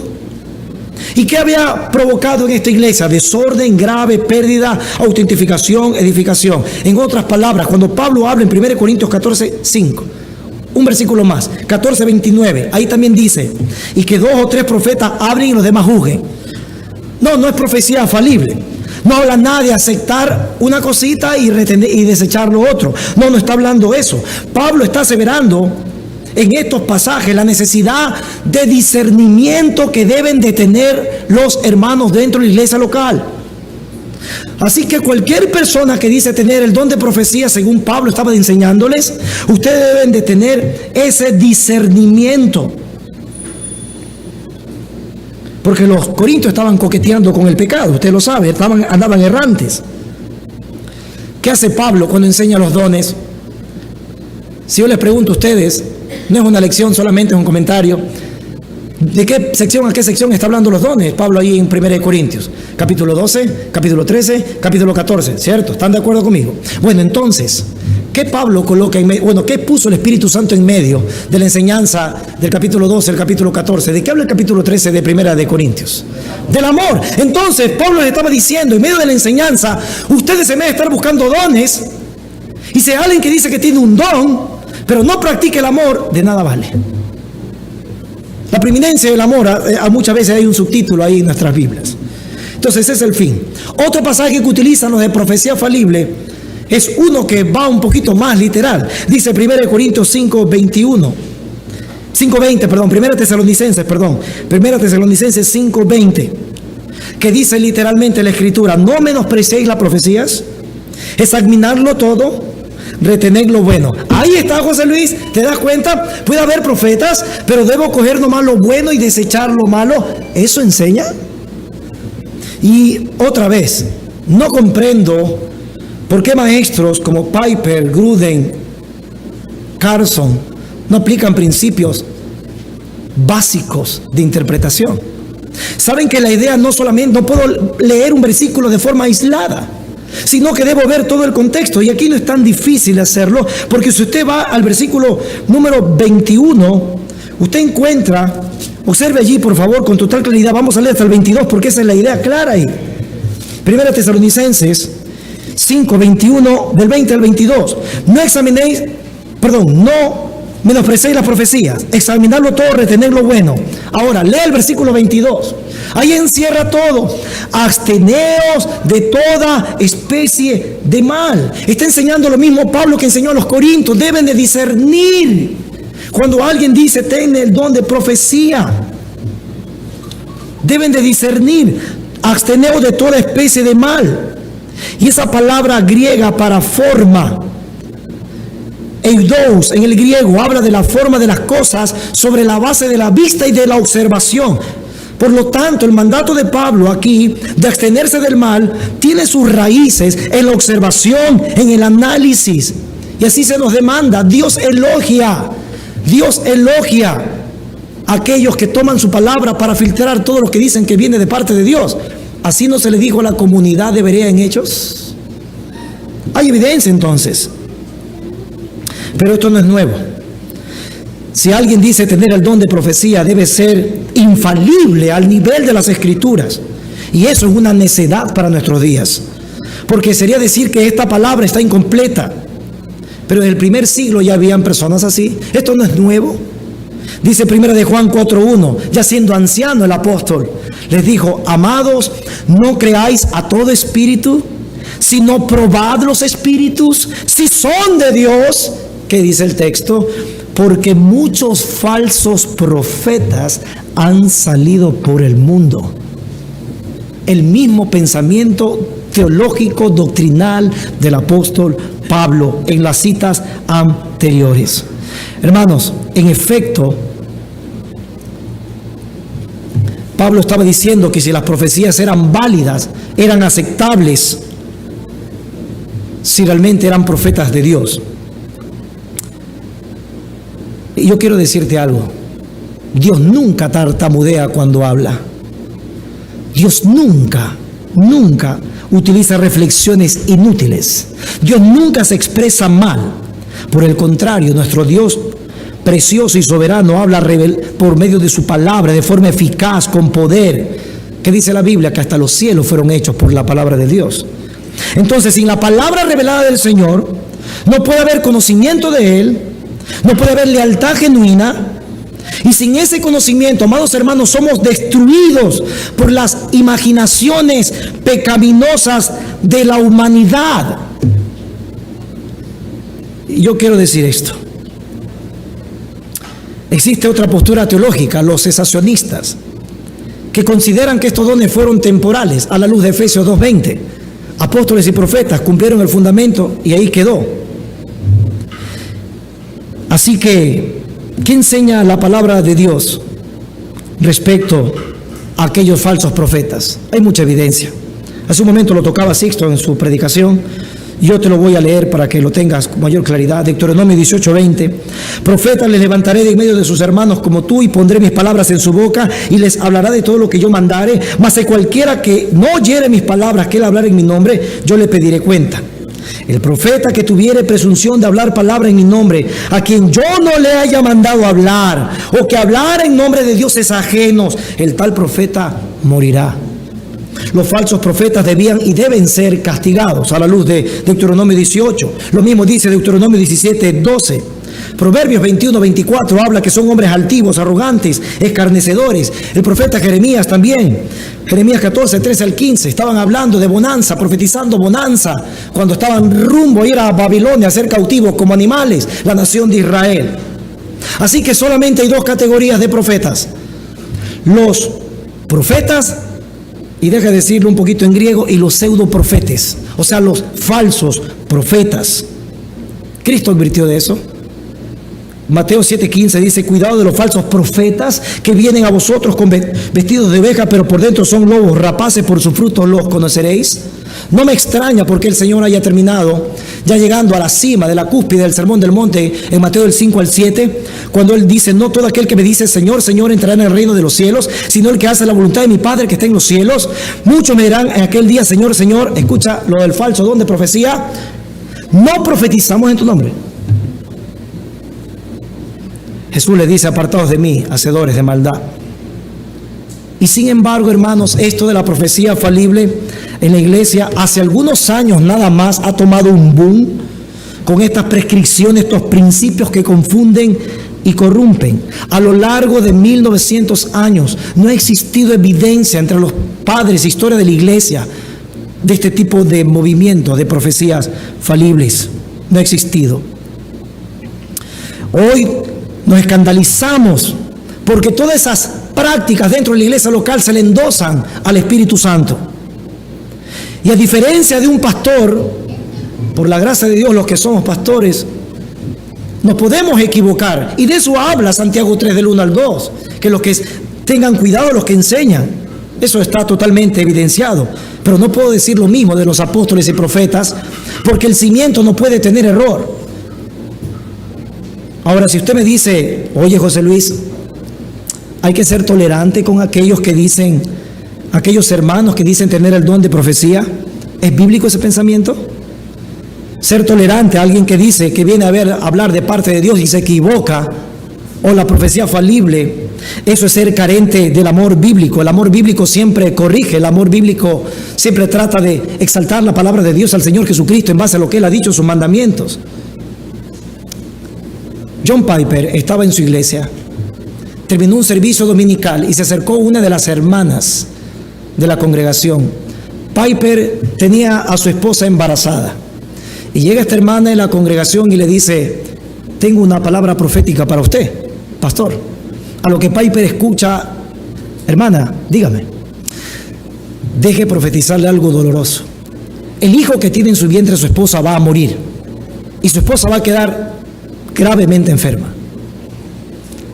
¿Y qué había provocado en esta iglesia? Desorden grave, pérdida, autentificación, edificación. En otras palabras, cuando Pablo habla en 1 Corintios 14:5, un versículo más, 14:29, ahí también dice: y que 2 o 3 profetas hablen y los demás juzguen. No es profecía falible. No habla nada de aceptar una cosita y desechar lo otro. No está hablando eso. Pablo está aseverando en estos pasajes la necesidad de discernimiento que deben de tener los hermanos dentro de la iglesia local. Así que cualquier persona que dice tener el don de profecía, según Pablo estaba enseñándoles, ustedes deben de tener ese discernimiento. Porque los corintios estaban coqueteando con el pecado, usted lo sabe, andaban errantes. ¿Qué hace Pablo cuando enseña los dones? Si yo les pregunto a ustedes, no es una lección, solamente es un comentario. ¿De qué sección a qué sección está hablando los dones Pablo ahí en 1 Corintios? Capítulo 12, capítulo 13, capítulo 14, ¿cierto? ¿Están de acuerdo conmigo? Bueno, entonces, ¿qué Pablo coloca en medio? Bueno, ¿qué puso el Espíritu Santo en medio de la enseñanza del capítulo 12 al capítulo 14? ¿De qué habla el capítulo 13 de 1 Corintios? Del amor. Entonces, Pablo les estaba diciendo, en medio de la enseñanza, ustedes se van a estar buscando dones, y si hay alguien que dice que tiene un don, pero no practica el amor, de nada vale. La preeminencia del amor, muchas veces hay un subtítulo ahí en nuestras Biblias. Entonces ese es el fin. Otro pasaje que utilizan los de profecía falible es uno que va un poquito más literal. Dice 1 Corintios 5:20, 1 Tesalonicenses 5:20, que dice literalmente la Escritura: no menospreciéis las profecías, examinadlo todo, retener lo bueno. Ahí está, José Luis, ¿te das cuenta? Puede haber profetas, pero debo coger nomás lo bueno y desechar lo malo. ¿Eso enseña? Y otra vez, no comprendo por qué maestros como Piper, Gruden, Carson no aplican principios básicos de interpretación. Saben que la idea no puedo leer un versículo de forma aislada, sino que debo ver todo el contexto. Y aquí no es tan difícil hacerlo, porque si usted va al versículo número 21, usted encuentra, observe allí por favor con total claridad, vamos a leer hasta el 22 porque esa es la idea clara ahí. 1 Tesalonicenses 5:21, del 20 al 22. No menosprecéis las profecías, examinarlo todo, retener lo bueno. Ahora, lee el versículo 22. Ahí encierra todo. Absteneos de toda especie de mal. Está enseñando lo mismo Pablo que enseñó a los corintios. Deben de discernir. Cuando alguien dice, ten el don de profecía, deben de discernir. Absteneos de toda especie de mal. Y esa palabra griega para forma, eidos, en el griego, habla de la forma de las cosas sobre la base de la vista y de la observación. Por lo tanto, el mandato de Pablo aquí de abstenerse del mal tiene sus raíces en la observación, en el análisis. Y así se nos demanda. Dios elogia a aquellos que toman su palabra para filtrar todo lo que dicen que viene de parte de Dios. Así no se le dijo a la comunidad de Berea en Hechos. Hay evidencia entonces. Pero esto no es nuevo. Si alguien dice tener el don de profecía, debe ser infalible al nivel de las Escrituras. Y eso es una necedad para nuestros días. Porque sería decir que esta palabra está incompleta. Pero en el primer siglo ya habían personas así. Esto no es nuevo. Dice 1 de Juan 4:1, ya siendo anciano el apóstol, les dijo: amados, no creáis a todo espíritu, sino probad los espíritus, si son de Dios. ¿Qué dice el texto? Porque muchos falsos profetas han salido por el mundo. El mismo pensamiento teológico, doctrinal del apóstol Pablo en las citas anteriores. Hermanos, en efecto, Pablo estaba diciendo que si las profecías eran válidas, eran aceptables, si realmente eran profetas de Dios. Y yo quiero decirte algo: Dios nunca tartamudea cuando habla. Dios nunca utiliza reflexiones inútiles. Dios nunca se expresa mal. Por el contrario, nuestro Dios precioso y soberano habla por medio de su palabra de forma eficaz, con poder. ¿Qué dice la Biblia? Que hasta los cielos fueron hechos por la palabra de Dios. Entonces, sin la palabra revelada del Señor, no puede haber conocimiento de Él, no puede haber lealtad genuina. Y sin ese conocimiento, amados hermanos, somos destruidos por las imaginaciones pecaminosas de la humanidad. Y yo quiero decir esto: existe otra postura teológica, los cesacionistas, que consideran que estos dones fueron temporales, a la luz de Efesios 2:20. Apóstoles y profetas cumplieron el fundamento y ahí quedó. Así que, ¿qué enseña la palabra de Dios respecto a aquellos falsos profetas? Hay mucha evidencia. Hace un momento lo tocaba Sixto en su predicación. Yo te lo voy a leer para que lo tengas con mayor claridad. Deuteronomio 18:20. Profetas les levantaré de en medio de sus hermanos como tú, y pondré mis palabras en su boca, y les hablará de todo lo que yo mandare. Mas a cualquiera que no oyere mis palabras, que él hablar en mi nombre, yo le pediré cuenta. El profeta que tuviere presunción de hablar palabra en mi nombre, a quien yo no le haya mandado hablar, o que hablar en nombre de dioses ajenos, el tal profeta morirá. Los falsos profetas debían y deben ser castigados a la luz de Deuteronomio 18. Lo mismo dice Deuteronomio 17:12. Proverbios 21:24 habla que son hombres altivos, arrogantes, escarnecedores. El profeta Jeremías también, Jeremías 14:13 al 15, estaban hablando de bonanza, profetizando bonanza, cuando estaban rumbo a ir a Babilonia a ser cautivos como animales, la nación de Israel. Así que solamente hay dos categorías de profetas: los profetas, y deja de decirlo un poquito en griego, y los pseudoprofetes, o sea, los falsos profetas. Cristo advirtió de eso. Mateo 7:15 dice: cuidado de los falsos profetas que vienen a vosotros con vestidos de oveja, pero por dentro son lobos rapaces, por sus frutos los conoceréis. No me extraña porque el Señor haya terminado, ya llegando a la cima de la cúspide del Sermón del Monte, en Mateo del 5 al 7, cuando Él dice: no todo aquel que me dice Señor, Señor entrará en el reino de los cielos, sino el que hace la voluntad de mi Padre que está en los cielos. Muchos me dirán en aquel día: Señor, Señor. Escucha lo del falso don de profecía: no profetizamos en tu nombre. Jesús le dice: apartados de mí, hacedores de maldad. Y sin embargo, hermanos, esto de la profecía falible en la iglesia hace algunos años nada más ha tomado un boom con estas prescripciones, estos principios que confunden y corrompen. A lo largo de 1900 años no ha existido evidencia entre los padres, historia de la iglesia, de este tipo de movimientos de profecías falibles. No ha existido. Hoy nos escandalizamos porque todas esas prácticas dentro de la iglesia local se le endosan al Espíritu Santo. Y a diferencia de un pastor, por la gracia de Dios, los que somos pastores nos podemos equivocar. Y de eso habla Santiago 3 del 1 al 2, que los que Tengan cuidado los que enseñan. Eso está totalmente evidenciado. Pero no puedo decir lo mismo de los apóstoles y profetas, porque el cimiento no puede tener error. Ahora, si usted me dice, oye José Luis, hay que ser tolerante con aquellos que dicen, aquellos hermanos que dicen tener el don de profecía, ¿es bíblico ese pensamiento? Ser tolerante a alguien que dice que viene a hablar de parte de Dios y se equivoca, o la profecía falible, eso es ser carente del amor bíblico. El amor bíblico siempre corrige, el amor bíblico siempre trata de exaltar la palabra de Dios al Señor Jesucristo en base a lo que Él ha dicho en sus mandamientos. John Piper estaba en su iglesia, terminó un servicio dominical y se acercó una de las hermanas de la congregación. Piper tenía a su esposa embarazada y llega esta hermana de la congregación y le dice, tengo una palabra profética para usted, pastor. A lo que Piper escucha, hermana, dígame, deje profetizarle algo doloroso. El hijo que tiene en su vientre su esposa va a morir y su esposa va a quedar gravemente enferma.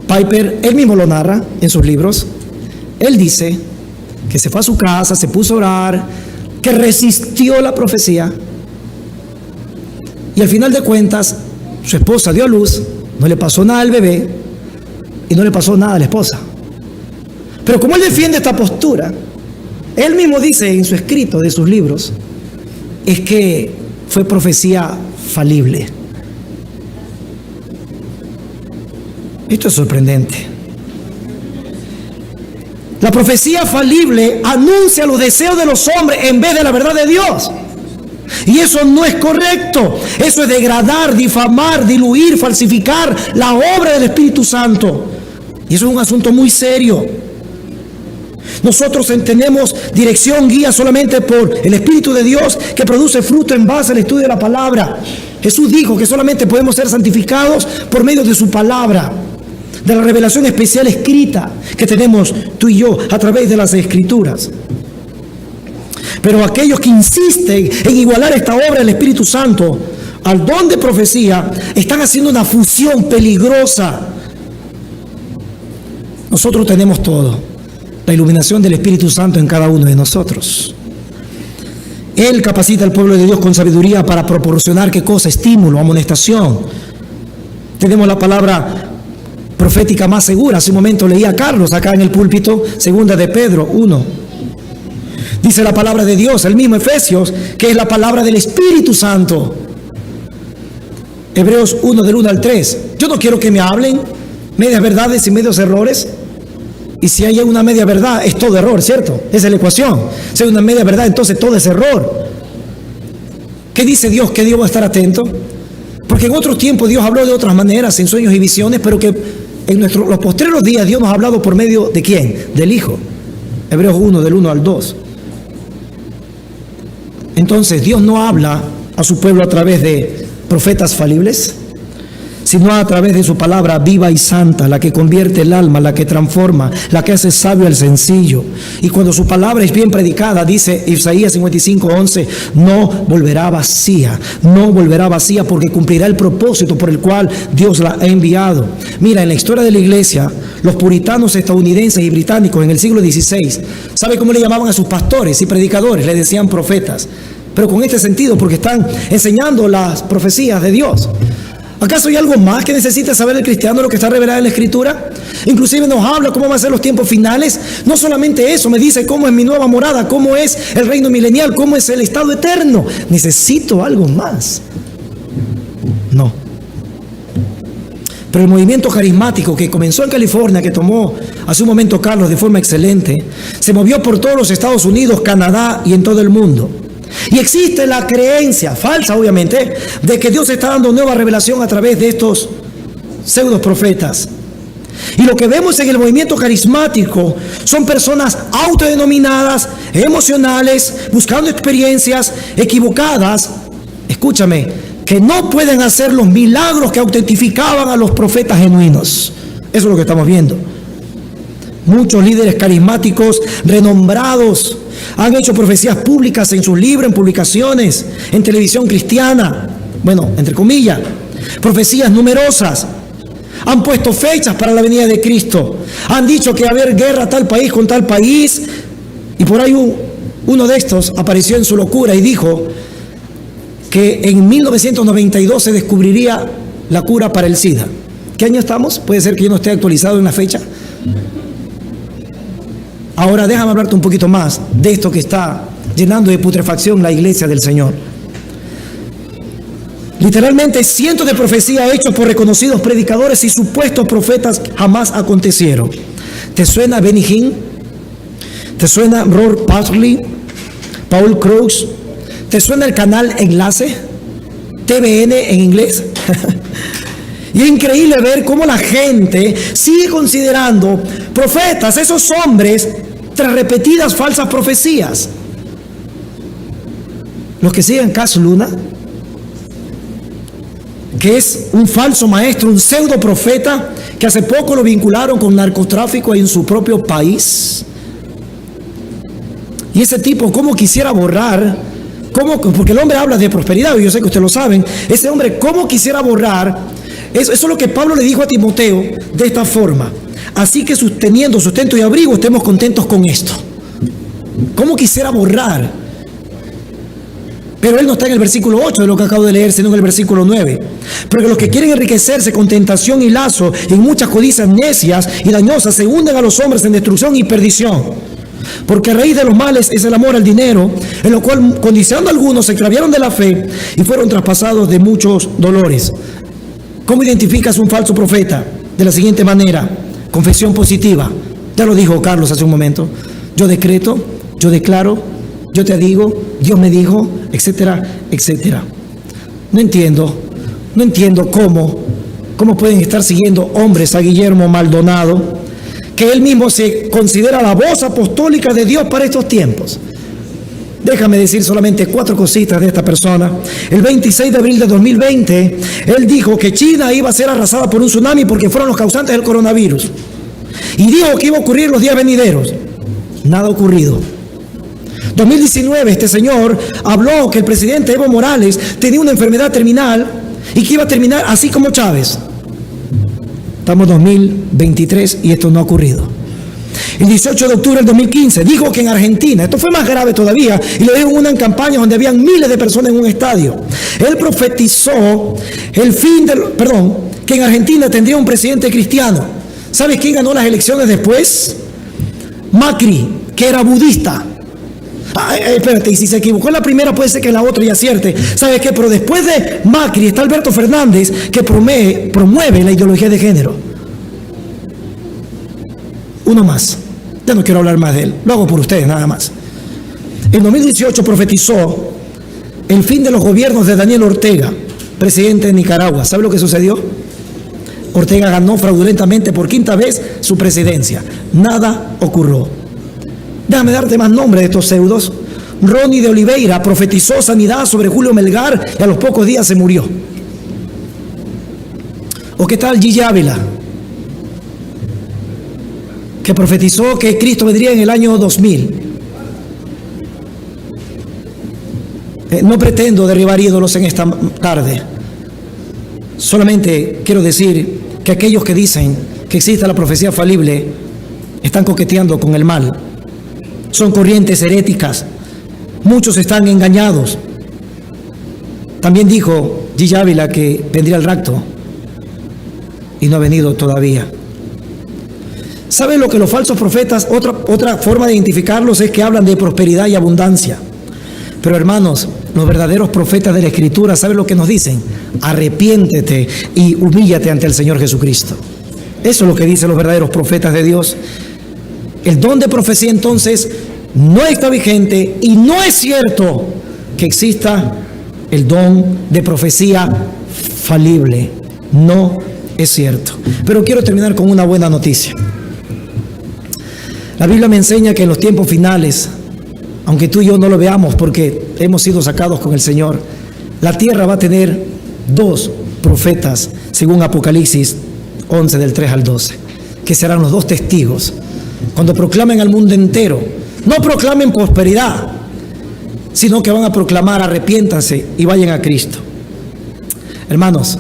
Piper, él mismo lo narra en sus libros. Él dice que se fue a su casa, se puso a orar, que resistió la profecía y al final de cuentas su esposa dio a luz, no le pasó nada al bebé y no le pasó nada a la esposa. Pero como él defiende esta postura, él mismo dice en su escrito de sus libros, es que fue profecía falible. Esto es sorprendente. La profecía falible anuncia los deseos de los hombres en vez de la verdad de Dios. Y eso no es correcto. Eso es degradar, difamar, diluir, falsificar la obra del Espíritu Santo. Y eso es un asunto muy serio. Nosotros tenemos dirección, guía solamente por el Espíritu de Dios que produce fruto en base al estudio de la palabra. Jesús dijo que solamente podemos ser santificados por medio de su palabra, de la revelación especial escrita que tenemos tú y yo a través de las Escrituras. Pero aquellos que insisten en igualar esta obra del Espíritu Santo al don de profecía están haciendo una fusión peligrosa. Nosotros tenemos todo, la iluminación del Espíritu Santo en cada uno de nosotros. Él capacita al pueblo de Dios con sabiduría para proporcionar ¿qué cosa? Estímulo, amonestación. Tenemos la palabra profética más segura. Hace un momento leía a Carlos acá en el púlpito, segunda de Pedro 1. Dice la palabra de Dios, el mismo Efesios, que es la palabra del Espíritu Santo. Hebreos 1 del 1 al 3. Yo no quiero que me hablen medias verdades y medios errores. Y si hay una media verdad, es todo error, ¿cierto? Esa es la ecuación. Si hay una media verdad, entonces todo es error. ¿Qué dice Dios? Que Dios va a estar atento. Porque en otros tiempos Dios habló de otras maneras, en sueños y visiones, pero que en los postreros días Dios nos ha hablado por medio ¿de quién? Del Hijo. Hebreos 1 del 1 al 2. Entonces, Dios no habla a su pueblo a través de profetas falibles, sino a través de su palabra viva y santa, la que convierte el alma, la que transforma, la que hace sabio al sencillo. Y cuando su palabra es bien predicada, dice Isaías 55:11, no volverá vacía, porque cumplirá el propósito por el cual Dios la ha enviado. Mira, en la historia de la iglesia, los puritanos estadounidenses y británicos en el siglo XVI, ¿sabe cómo le llamaban a sus pastores y predicadores? Le decían profetas, pero con este sentido, porque están enseñando las profecías de Dios. ¿Acaso hay algo más que necesita saber el cristiano, lo que está revelado en la Escritura? Inclusive nos habla cómo van a ser los tiempos finales. No solamente eso, me dice cómo es mi nueva morada, cómo es el reino milenial, cómo es el estado eterno. Necesito algo más. No. Pero el movimiento carismático que comenzó en California, que tomó hace un momento Carlos de forma excelente, se movió por todos los Estados Unidos, Canadá y en todo el mundo. Y existe la creencia, falsa obviamente, de que Dios está dando nueva revelación a través de estos pseudo profetas. Y lo que vemos en el movimiento carismático son personas autodenominadas, emocionales, buscando experiencias equivocadas, escúchame, que no pueden hacer los milagros que autentificaban a los profetas genuinos. Eso es lo que estamos viendo. Muchos líderes carismáticos renombrados han hecho profecías públicas en sus libros, en publicaciones, en televisión cristiana, bueno, entre comillas, profecías numerosas. Han puesto fechas para la venida de Cristo. Han dicho que va a haber guerra tal país con tal país. Y por ahí uno de estos apareció en su locura y dijo que en 1992 se descubriría la cura para el SIDA. ¿Qué año estamos? Puede ser que yo no esté actualizado en la fecha. Ahora déjame hablarte un poquito más de esto que está llenando de putrefacción la iglesia del Señor. Literalmente cientos de profecías hechas por reconocidos predicadores y supuestos profetas jamás acontecieron. ¿Te suena Benny Hinn? ¿Te suena Rob Pastley? ¿Paul Cruz? ¿Te suena el canal Enlace? TVN en inglés. Y es increíble ver cómo la gente sigue considerando profetas, esos hombres, tras repetidas falsas profecías. Los que siguen Cass Luna, que es un falso maestro, un pseudo profeta, que hace poco lo vincularon con narcotráfico en su propio país. Y ese tipo, ¿cómo quisiera borrar? Porque el hombre habla de prosperidad, y yo sé que ustedes lo saben. Ese hombre, ¿cómo quisiera borrar? Eso es lo que Pablo le dijo a Timoteo de esta forma. Así que teniendo sustento y abrigo, estemos contentos con esto. ¿Cómo quisiera borrar? Pero él no está en el versículo 8 de lo que acabo de leer, sino en el versículo 9. Porque los que quieren enriquecerse con tentación y lazo y en muchas codicias necias y dañosas se hunden a los hombres en destrucción y perdición. Porque a raíz de los males es el amor al dinero, en lo cual codiciando algunos se extraviaron de la fe y fueron traspasados de muchos dolores. ¿Cómo identificas un falso profeta? De la siguiente manera: confesión positiva. Ya lo dijo Carlos hace un momento. Yo decreto, yo declaro, yo te digo, Dios me dijo, etcétera, etcétera. No entiendo cómo pueden estar siguiendo hombres a Guillermo Maldonado, que él mismo se considera la voz apostólica de Dios para estos tiempos. Déjame decir solamente 4 cositas de esta persona. El 26 de abril de 2020, él dijo que China iba a ser arrasada por un tsunami porque fueron los causantes del coronavirus. Y dijo que iba a ocurrir los días venideros. Nada ha ocurrido. 2019, este señor habló que el presidente Evo Morales tenía una enfermedad terminal y que iba a terminar así como Chávez. Estamos en 2023 y esto no ha ocurrido. El 18 de octubre del 2015 dijo que en Argentina, esto fue más grave todavía, y lo dijo en una campaña donde habían miles de personas en un estadio. Él profetizó que en Argentina tendría un presidente cristiano. ¿Sabes quién ganó las elecciones después? Macri, que era budista. Espérate, y si se equivocó en la primera, puede ser que en la otra ya acierte. ¿Sabes qué? Pero después de Macri está Alberto Fernández, que promueve la ideología de género. Uno más. Ya no quiero hablar más de él. Lo hago por ustedes, nada más. En 2018 profetizó el fin de los gobiernos de Daniel Ortega, presidente de Nicaragua. ¿Sabe lo que sucedió? Ortega ganó fraudulentamente por 5ª vez su presidencia. Nada ocurrió. Déjame darte más nombres de estos pseudos. Ronnie de Oliveira profetizó sanidad sobre Julio Melgar y a los pocos días se murió. ¿O qué tal Gigi Ávila, que profetizó que Cristo vendría en el año 2000? No pretendo derribar ídolos en esta tarde. Solamente quiero decir que aquellos que dicen que existe la profecía falible están coqueteando con el mal. Son corrientes heréticas. Muchos están engañados. También dijo Gigi Ávila que vendría el rapto y no ha venido todavía. ¿Saben lo que los falsos profetas, otra forma de identificarlos es que hablan de prosperidad y abundancia? Pero hermanos, los verdaderos profetas de la Escritura, ¿saben lo que nos dicen? Arrepiéntete y humíllate ante el Señor Jesucristo. Eso es lo que dicen los verdaderos profetas de Dios. El don de profecía entonces no está vigente y no es cierto que exista el don de profecía falible. No es cierto. Pero quiero terminar con una buena noticia. La Biblia me enseña que en los tiempos finales, aunque tú y yo no lo veamos porque hemos sido sacados con el Señor, la tierra va a tener 2 profetas, según Apocalipsis 11 del 3 al 12, que serán los 2 testigos. Cuando proclamen al mundo entero, no proclamen prosperidad, sino que van a proclamar: arrepiéntanse y vayan a Cristo. Hermanos,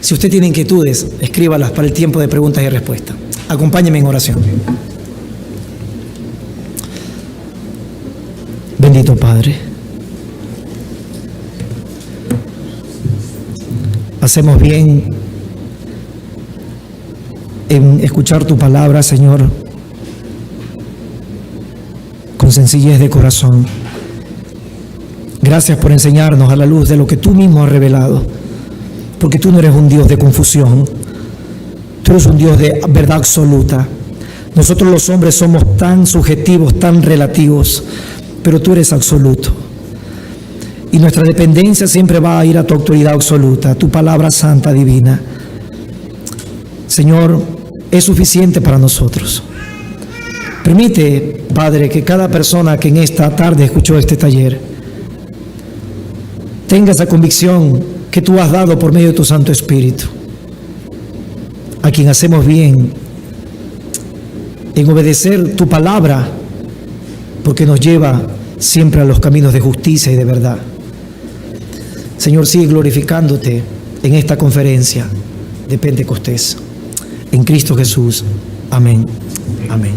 Si usted tiene inquietudes, escríbalas para el tiempo de preguntas y respuestas. Acompáñeme en oración. Bendito Padre, hacemos bien en escuchar tu palabra, Señor, con sencillez de corazón. Gracias por enseñarnos a la luz de lo que tú mismo has revelado, porque tú no eres un Dios de confusión, tú eres un Dios de verdad absoluta. Nosotros los hombres somos tan subjetivos, tan relativos, pero tú eres absoluto. Y nuestra dependencia siempre va a ir a tu autoridad absoluta, a tu palabra santa, divina. Señor, es suficiente para nosotros. Permite, Padre, que cada persona que en esta tarde escuchó este taller tenga esa convicción que tú has dado por medio de tu Santo Espíritu, a quien hacemos bien en obedecer tu palabra, porque nos lleva siempre a los caminos de justicia y de verdad. Señor, sigue glorificándote en esta conferencia de Pentecostés. En Cristo Jesús. Amén. Amén.